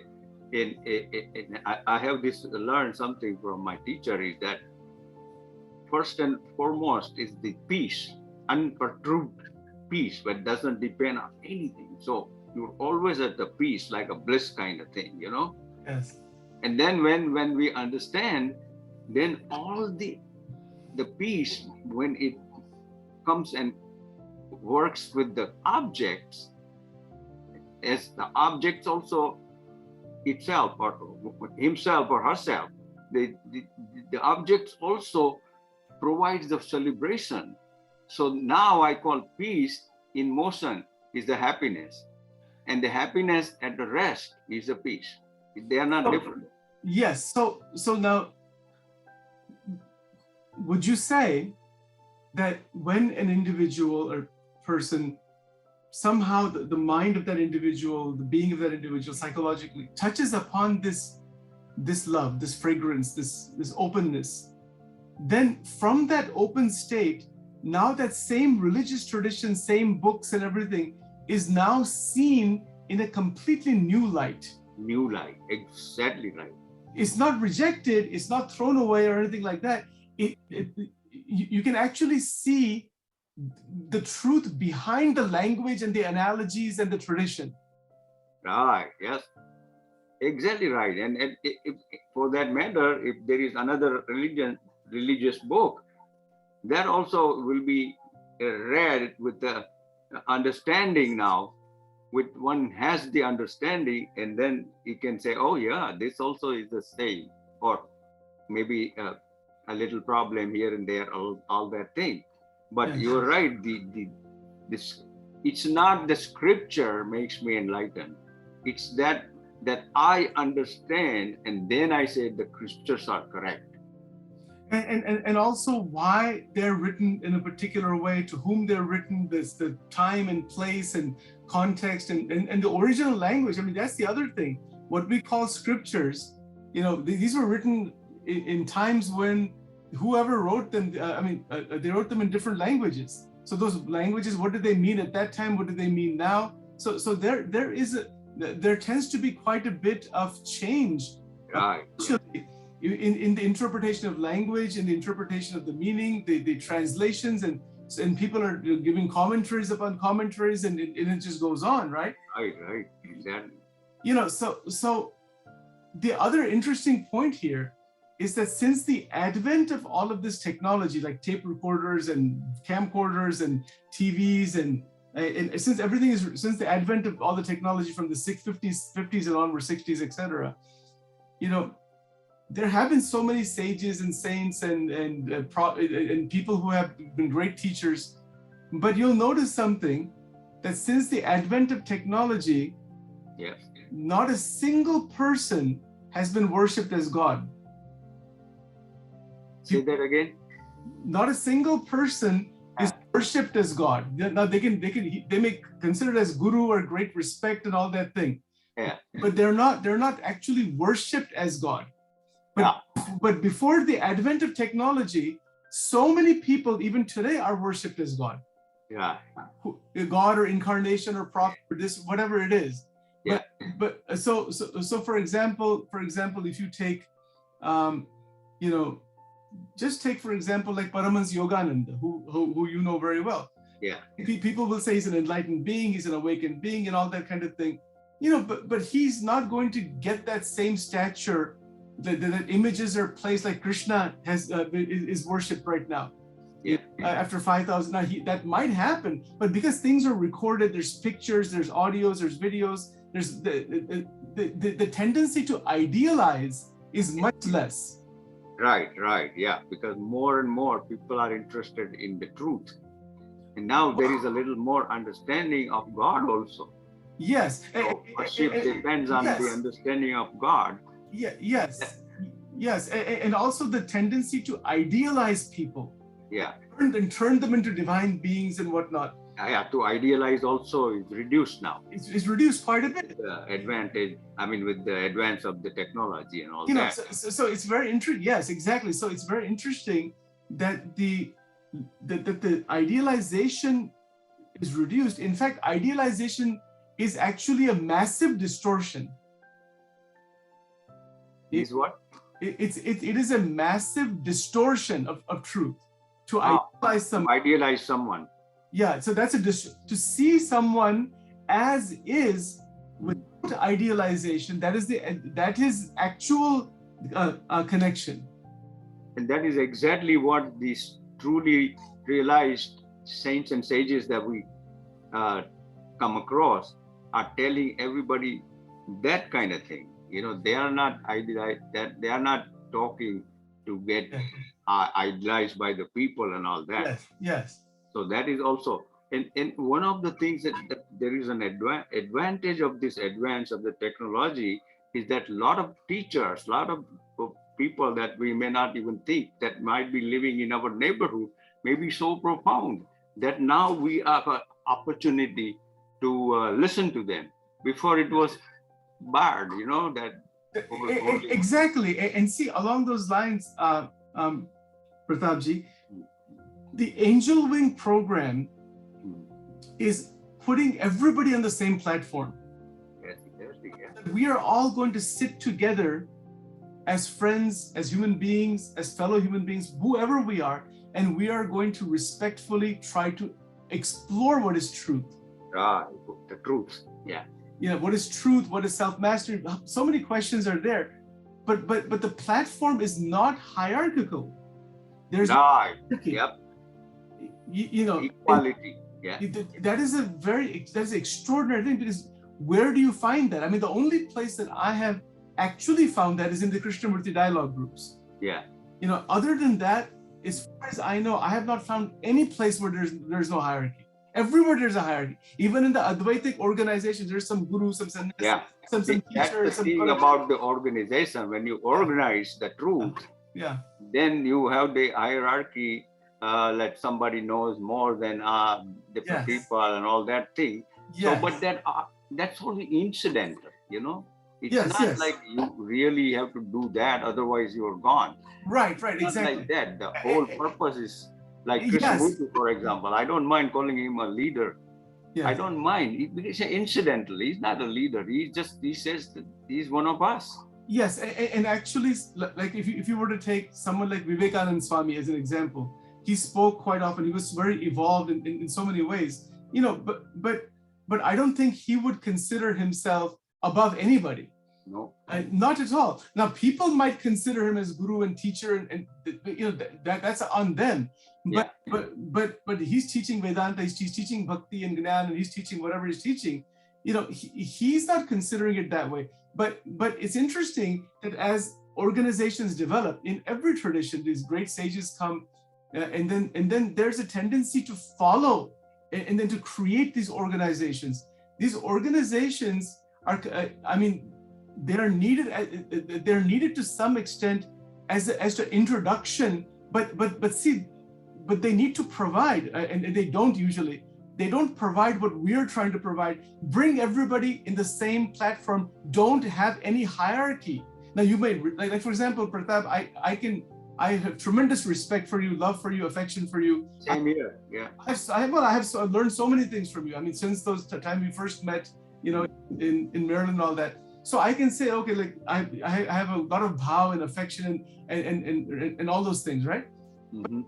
I have learned something from my teacher is that first and foremost is the peace, unperturbed peace, but doesn't depend on anything. So you're always at the peace, like a bliss kind of thing, Yes. And then when we understand, then all the peace, when it comes and works with the objects, as the objects also itself or himself or herself, the objects also provides the celebration. So now I call peace in motion is the happiness, and the happiness at the rest is the peace. They are not different. Yes. So now, would you say that when an individual or person, somehow the mind of that individual, the being of that individual psychologically touches upon this love, this fragrance, this openness, then from that open state, now that same religious tradition, same books and everything is now seen in a completely new light. New light, exactly right. It's not rejected, it's not thrown away or anything like that. You can actually see the truth behind the language and the analogies and the tradition. Right, yes. Exactly right. And if, for that matter, if there is another religious book, that also will be read with the understanding now. With one has the understanding, and then he can say, oh yeah, this also is the same, or maybe a little problem here and there, all that thing. But yes, you're right, it's not the scripture makes me enlightened. It's that I understand, and then I say the scriptures are correct. And also why they're written in a particular way, to whom they're written, the time and place and context and the original language. I mean, that's the other thing. What we call scriptures, these were written in times when whoever wrote them, they wrote them in different languages. So those languages, what did they mean at that time? What do they mean now? So there tends to be quite a bit of change, Right. actually, in the interpretation of language, in the interpretation of the meaning, the translations, and people are giving commentaries upon commentaries, and it just goes on, right? Right, exactly. So the other interesting point here is that since the advent of all of this technology, like tape recorders and camcorders and TVs, and since the advent of all the technology from the 50s and onward, 60s, etc., there have been so many sages and saints and people who have been great teachers, but you'll notice something, that since the advent of technology, Yes. not a single person has been worshipped as God. Say that again. Not a single person is worshipped as God. Now they may consider it as guru or great respect and all that thing. Yeah. But they're not actually worshipped as God. But before the advent of technology, so many people even today are worshipped as God. Yeah. God or incarnation or prophet or this, whatever it is. Yeah. But so for example, if you take, just take for example like Paramans Yogananda, who you know very well. Yeah. People will say he's an enlightened being, he's an awakened being, and all that kind of thing. But he's not going to get that same stature that images are placed like Krishna is worshipped right now. Yeah. After 5,000, now that might happen, but because things are recorded, there's pictures, there's audios, there's videos, there's the tendency to idealize is much less. Right, yeah, because more and more people are interested in the truth. And now there is a little more understanding of God also. Yes. So worship depends on the understanding of God. Yes. And also the tendency to idealize people. Yeah. And turn them into divine beings and whatnot. Yeah, to idealize also is reduced now. It's reduced quite a bit. The advantage, with the advance of the technology and all that. So it's very interesting. Yes, exactly. So it's very interesting that the idealization is reduced. In fact, idealization is actually a massive distortion. Is what? It is a massive distortion of truth to idealize someone. Idealize someone. Yeah, so that's to see someone as is without idealization. That is actual connection. And that is exactly what these truly realized saints and sages that we come across are telling everybody that kind of thing. They are not idealized, that they are not talking to get idealized by the people and all that. Yes. So that is also, and one of the things that there is an advantage of this advance of the technology is that a lot of teachers, a lot of people that we may not even think that might be living in our neighborhood may be so profound that now we have an opportunity to listen to them. Before it was barred, that. Exactly. And see, along those lines, Pratapji, the Angel Wing program is putting everybody on the same platform. Yes. We are all going to sit together as friends, as human beings, as fellow human beings, whoever we are, and we are going to respectfully try to explore what is truth. The truth. Yeah. What is truth? What is self-mastery? So many questions are there, but the platform is not hierarchical. There's Yep. Equality. That is that's an extraordinary thing, because where do you find that? The only place that I have actually found that is in the Krishnamurti dialogue groups. Yeah. Other than that, as far as I know, I have not found any place where there's no hierarchy. Everywhere there's a hierarchy. Even in the Advaitic organizations, there's some guru, some sannyasi, some teacher. That's the thing about the organization. When you organize the truth, then you have the hierarchy. Like somebody knows more than different people and all that thing. So, but that's only incidental. It's not like you really have to do that, otherwise you're gone. Right, It's exactly. not like that. The whole purpose is like Krishnamurti, for example. I don't mind calling him a leader Yeah. I don't mind. Because incidentally, he's not a leader. He says that he's one of us. Yes, and actually, like if you were to take someone like Vivekanand Swami as an example, he spoke quite often. He was very evolved in so many ways, you know. But I don't think he would consider himself above anybody. No, Not at all. Now, people might consider him as guru and teacher, and you know that's on them. But yeah. but he's teaching Vedanta. He's teaching Bhakti and Gnan, and he's teaching whatever he's teaching. You know, he's not considering it that way. But it's interesting that as organizations develop in every tradition, these great sages come, and then there's a tendency to follow, and then to create these organizations. These organizations are, I mean, they're needed to some extent as an introduction, but see, but they need to provide, and they don't usually. They don't provide what we're trying to provide. Bring everybody in the same platform. Don't have any hierarchy. Now you may, like for example, Pratap, I have tremendous respect for you, love for you, affection for you. Same here. Yeah. I've learned so many things from you. I mean, since those time we first met, you know, in Maryland and all that. So I can say, okay, like I have a lot of bhav and affection and all those things, right? Mm-hmm.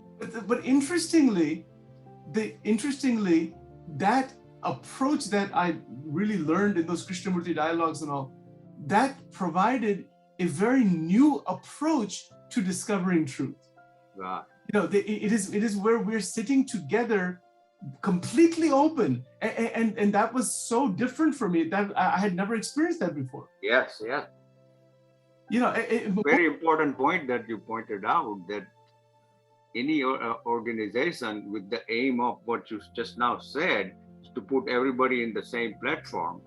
But interestingly, that approach that I really learned in those Krishnamurti dialogues and all, that provided a very new approach to discovering truth. Right. You know, it is where we're sitting together, completely open, and that was so different for me that I had never experienced that before. Yes, yes. You know, very important point that you pointed out, that any organization with the aim of what you just now said, is to put everybody in the same platform.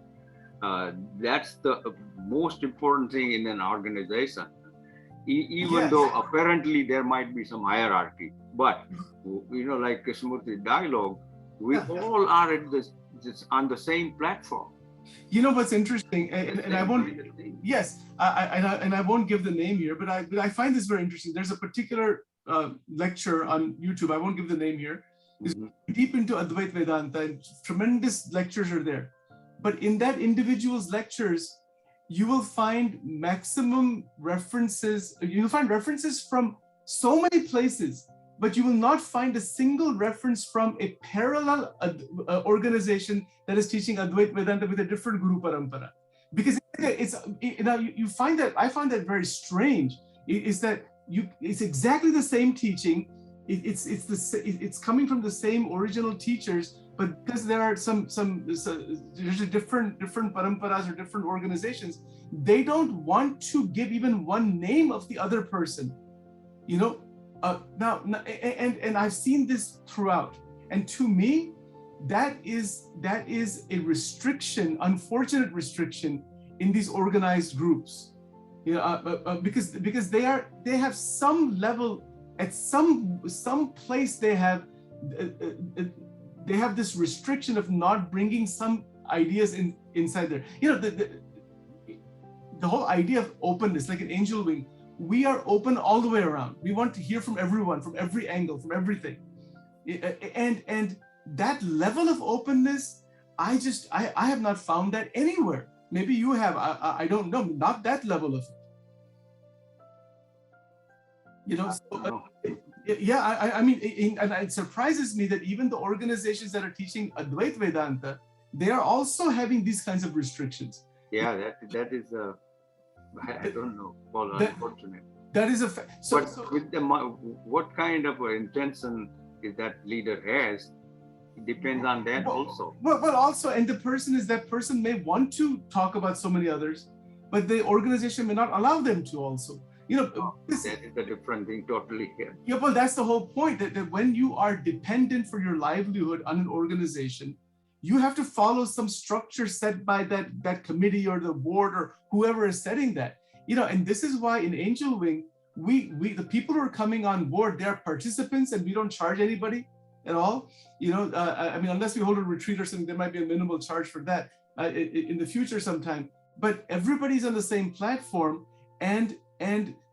That's the most important thing in an organization. Even Yes. though apparently there might be some hierarchy, but you know, like Krishnamurti dialogue, we all are at on the same platform. You know what's interesting, and I won't. Yes, I won't give the name here, but I find this very interesting. There's a particular lecture on YouTube. I won't give the name here. It's deep into Advaita Vedanta, and tremendous lectures are there. But in that individual's lectures, you will find maximum references. You'll find references from so many places, but you will not find a single reference from a parallel organization that is teaching Advaita Vedanta with a different Guru Parampara. Because you find that, I find that very strange, is that it's exactly the same teaching. It's coming from the same original teachers, but because there are there's a different paramparas or different organizations, they don't want to give even one name of the other person, you know. Now, and I've seen this throughout, and to me, that is a restriction, unfortunate restriction in these organized groups, you know, because they have some level, at some place they have this restriction of not bringing some ideas inside there. You know, the whole idea of openness, like an angel wing, we are open all the way around. We want to hear from everyone, from every angle, from everything, and that level of openness, I have not found that anywhere. Maybe you have. I don't know. Not that level of it. You know. So, yeah, I mean, and it surprises me that even the organizations that are teaching Advaita Vedanta, they are also having these kinds of restrictions. Yeah, that is I don't know, Paul, unfortunate. That is a fact. So, with what kind of intention is that leader has, it depends on that also. But also, and the person may want to talk about so many others, but the organization may not allow them to also. You know, that is a different thing totally here. Yeah, but that's the whole point, that when you are dependent for your livelihood on an organization, you have to follow some structure set by that committee or the board or whoever is setting that. You know, and this is why in Angel Wing, we the people who are coming on board, they are participants, and we don't charge anybody at all. You know, I mean, unless we hold a retreat or something, there might be a minimal charge for that in the future sometime. But everybody's on the same platform, and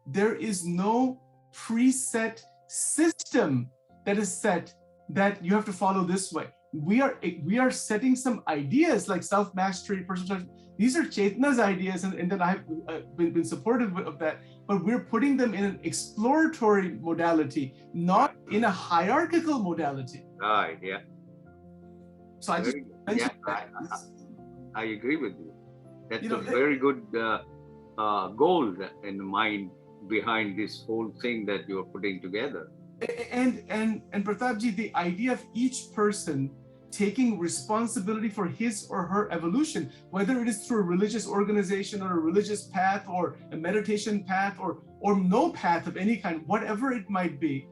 there is no preset system that is set that you have to follow this way. we are setting some ideas like self-mastery, personal. These are Chetana's ideas, and then I've been supportive of that. But we're putting them in an exploratory modality, not in a hierarchical modality. Right. Yeah. So I just mentioned I agree with you. That's You know, a very good goal in mind behind this whole thing that you're putting together. and Pratapji, the idea of each person taking responsibility for his or her evolution, whether it is through a religious organization or a religious path or a meditation path or no path of any kind, whatever it might be,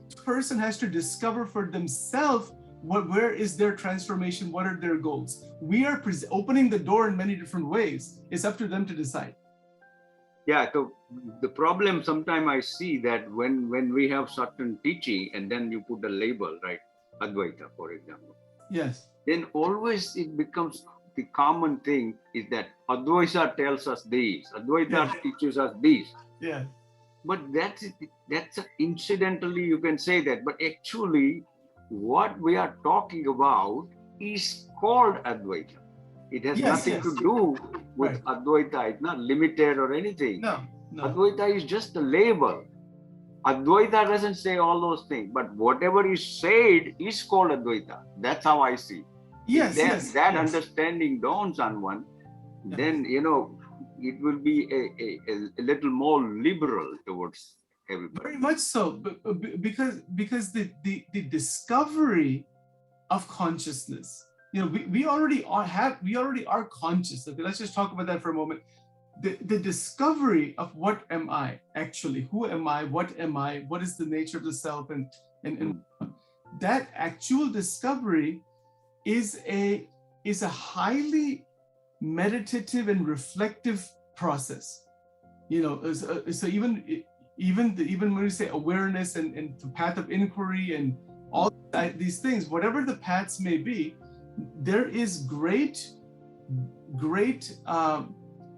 each person has to discover for themselves where is their transformation, what are their goals. We are opening the door in many different ways. It's up to them to decide. Yeah, so the problem sometimes I see that when we have certain teaching and then you put a label, right, Advaita, for example. Yes. Then always it becomes the common thing is that Advaita tells us this, Advaita teaches us this. Yeah. But that's incidentally you can say that, but actually what we are talking about is called Advaita. It has nothing to do with Advaita. It's not limited or anything. No. Advaita is just a label. Advaita doesn't say all those things, but whatever is said is called Advaita. That's how I see. Yes, if that understanding dawns on one, then, you know, it will be a little more liberal towards everybody. Very much so, because the discovery of consciousness, you know, we already are conscious. Okay, let's just talk about that for a moment. The discovery of what am I actually, who am I, what is the nature of the self, and that actual discovery is a highly meditative and reflective process. You know, so even when we say awareness and the path of inquiry and all these things, whatever the paths may be, there is great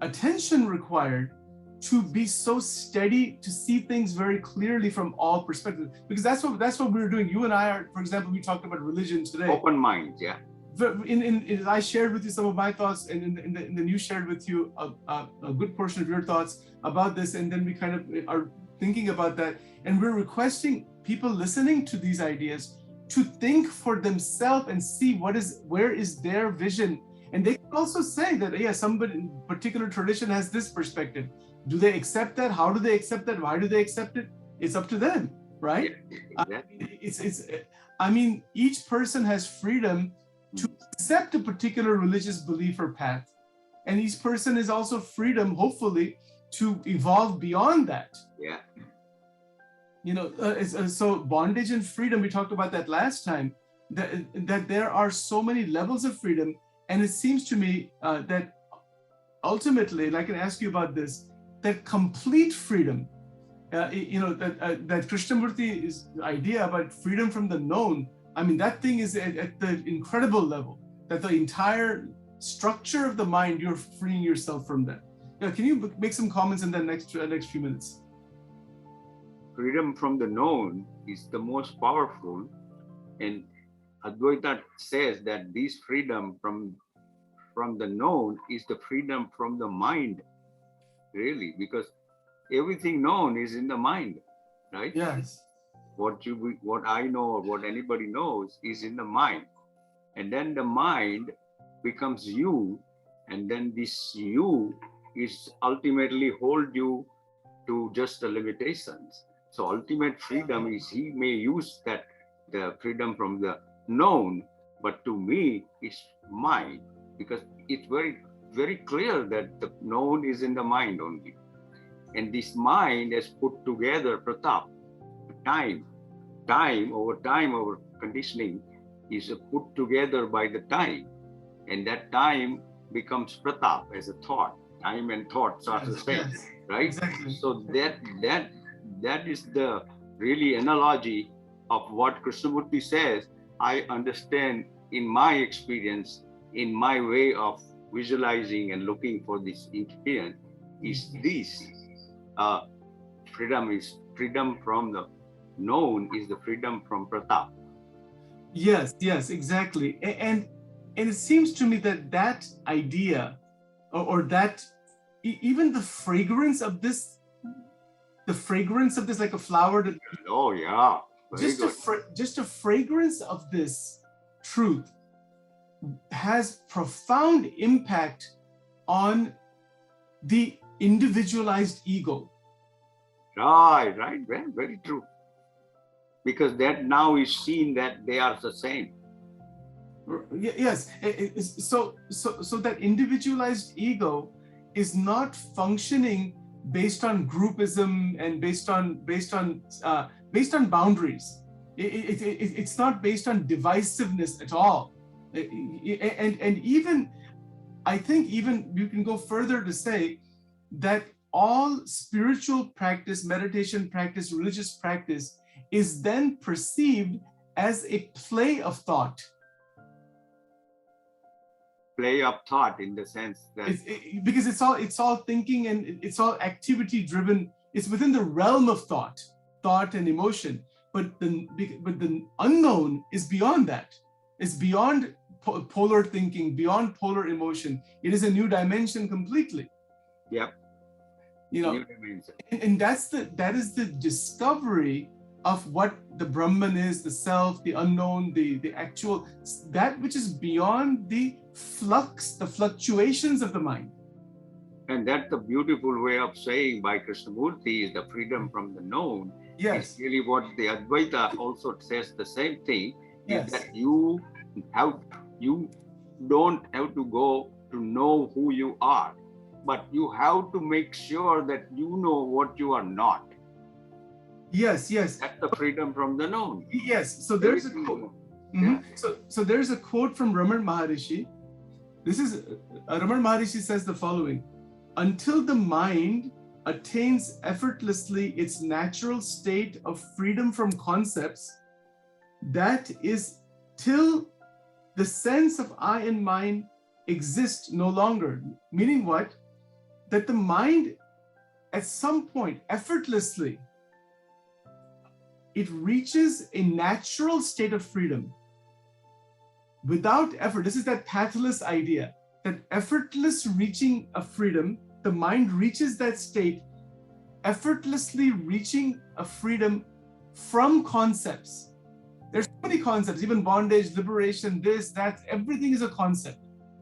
attention required to be so steady, to see things very clearly from all perspectives, because that's what we're doing. You and I are, for example, we talked about religion today. Open mind, yeah. I shared with you some of my thoughts, and then you shared with you a good portion of your thoughts about this, and then we kind of are thinking about that, and we're requesting people listening to these ideas to think for themselves and see where is their vision. And they can also say that, yeah, somebody in particular tradition has this perspective. Do they accept that? How do they accept that? Why do they accept it? It's up to them, right? I mean, each person has freedom to accept a particular religious belief or path. And each person is also freedom, hopefully, to evolve beyond that. Yeah. You know, so bondage and freedom, we talked about that last time, that there are so many levels of freedom. And it seems to me that ultimately, and I can ask you about this, that complete freedom, you know, that Krishnamurti's idea about freedom from the known, I mean, that thing is at the incredible level, that the entire structure of the mind, you're freeing yourself from that. Yeah, can you make some comments in the next few minutes? Freedom from the known is the most powerful, and Advaita says that this freedom from the known is the freedom from the mind, really, because everything known is in the mind, right? Yes. What I know or what anybody knows is in the mind, and then the mind becomes you, and then this you is ultimately hold you to just the limitations. So ultimate freedom is he may use that the freedom from the known, but to me it's mind, because it's very, very clear that the known is in the mind only. And this mind has put together, Pratap, time over conditioning is put together by the time. And that time becomes Pratap as a thought. Time and thoughts are the same, right? Exactly. So that is the really analogy of what Krishnamurti says. I understand in my experience, in my way of visualizing and looking for this experience, is this freedom from the known is the freedom from Pratap. Yes, yes, exactly. And it seems to me that that idea, or that even the fragrance of this, like a flower that Oh, yeah. Very just a good. just a fragrance of this truth has profound impact on the individualized ego. Right, right. Very, very true. Because that now is seen that they are the same. Yes. So that individualized ego is not functioning based on groupism and based on boundaries. It's not based on divisiveness at all. And even I think even you can go further to say that all spiritual practice, meditation practice, religious practice is then perceived as a play of thought. Play of thought, in the sense that Because it's all thinking and it's all activity driven. It's within the realm of thought and emotion. But the unknown is beyond that. It's beyond polar thinking, beyond polar emotion. It is a new dimension completely. yep, You know, new dimension. and that is the discovery of what the Brahman is, the self, the unknown, the actual, that which is beyond the flux, the fluctuations of the mind. And that's the beautiful way of saying by Krishnamurti is the freedom from the known. Yes. It's really what the Advaita also says the same thing. Yes. Is that you don't have to go to know who you are, but you have to make sure that you know what you are not. Yes, yes. That's the freedom from the known. Yes. So there's a quote. Yeah. So there's a quote from Raman Maharishi. This is Raman Maharishi says the following: until the mind attains effortlessly its natural state of freedom from concepts, that is, till the sense of I and mine exists no longer. Meaning what? That the mind at some point effortlessly it reaches a natural state of freedom without effort. This is that pathless idea, that effortless reaching of freedom. The mind reaches that state, effortlessly reaching a freedom from concepts. There's so many concepts, even bondage, liberation, this, that, everything is a concept.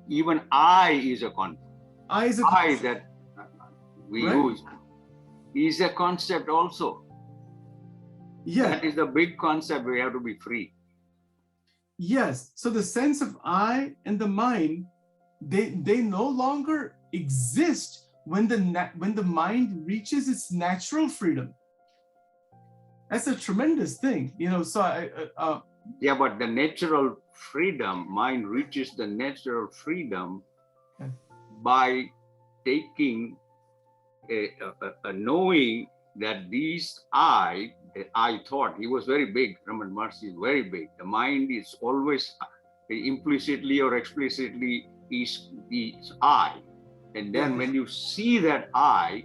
Even I is a concept. I is a concept. That we use is a concept also. Yeah. That is the big concept. We have to be free. Yes. So the sense of I and the mind, they no longer exist when the mind reaches its natural freedom. That's a tremendous thing, you know. So yeah, but the natural freedom, mind reaches the natural freedom by taking a knowing that these I thought, he was very big, Raman Maharishi is very big. The mind is always implicitly or explicitly is I. And then when you see that I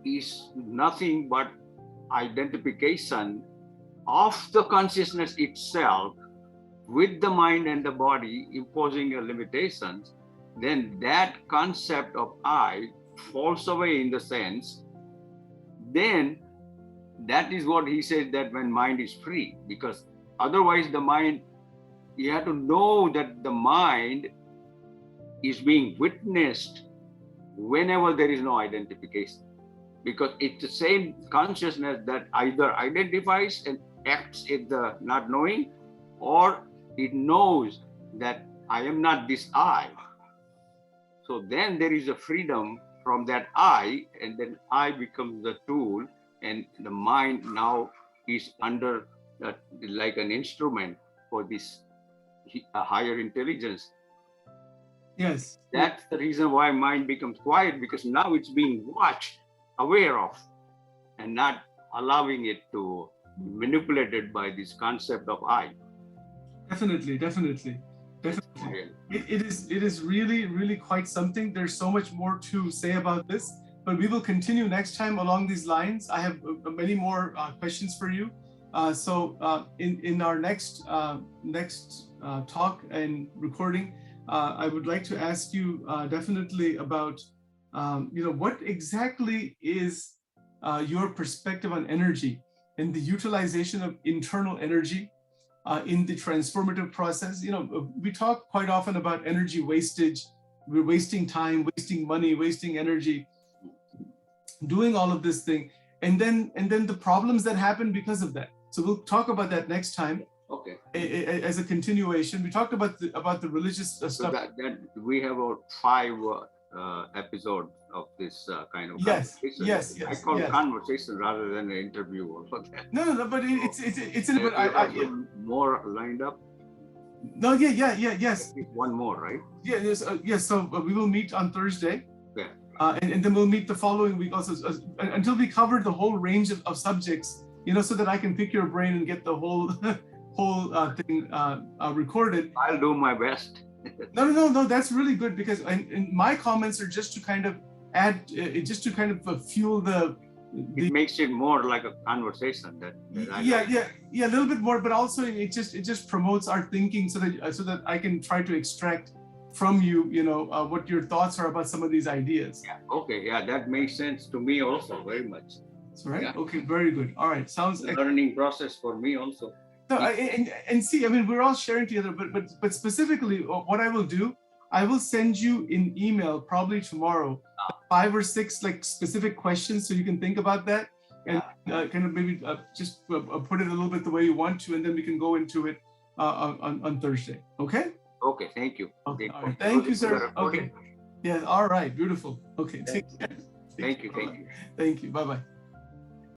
is nothing but identification of the consciousness itself with the mind and the body imposing your limitations, then that concept of I falls away in the sense, then that is what he says, that when mind is free, because otherwise the mind, you have to know that the mind is being witnessed whenever there is no identification, because it's the same consciousness that either identifies and acts in the not knowing, or it knows that I am not this I. So then there is a freedom from that I, and then I becomes the tool, and the mind now is under like an instrument for this higher intelligence. Yes. That's the reason why mind becomes quiet, because now it's being watched, aware of, and not allowing it to be manipulated by this concept of I. Definitely. It is really quite something. There's so much more to say about this, but we will continue next time along these lines. I have many more questions for you. In our next talk and recording, I would like to ask you definitely about what exactly is your perspective on energy and the utilization of internal energy in the transformative process. We talk quite often about energy wastage. We're wasting time, wasting money, wasting energy, doing all of this thing, and then the problems that happen because of that. So we'll talk about that next time. Okay. As a continuation, we talked about the religious stuff. So that we have about 5 episodes of this kind of conversation. Yes. I call it conversation rather than an interview or that. No, but it's more lined up. No, yes. One more, right? Yes. So we will meet on Thursday. Yeah. And then we'll meet the following week also, until we cover the whole range of subjects, so that I can pick your brain and get the whole thing recorded. I'll do my best. No, that's really good, because and my comments are just to kind of add, just to kind of fuel the. It makes it more like a conversation. A little bit more, but also it just promotes our thinking, so that I can try to extract from you, what your thoughts are about some of these ideas. Yeah. Okay. Yeah, that makes sense to me also very much. That's right. Yeah. Okay. Very good. All right. Sounds a learning process for me also. No, and see, I mean, we're all sharing together, but specifically, what I will do, I will send you in email probably tomorrow 5 or 6 like specific questions, so you can think about that and kind of maybe just put it a little bit the way you want to, and then we can go into it on Thursday. Okay. Okay. Thank you. Okay. All right. Thank you, sir. Okay. Yeah. All right. Beautiful. Okay. Take care. Thank you. Thank you. Bye-bye.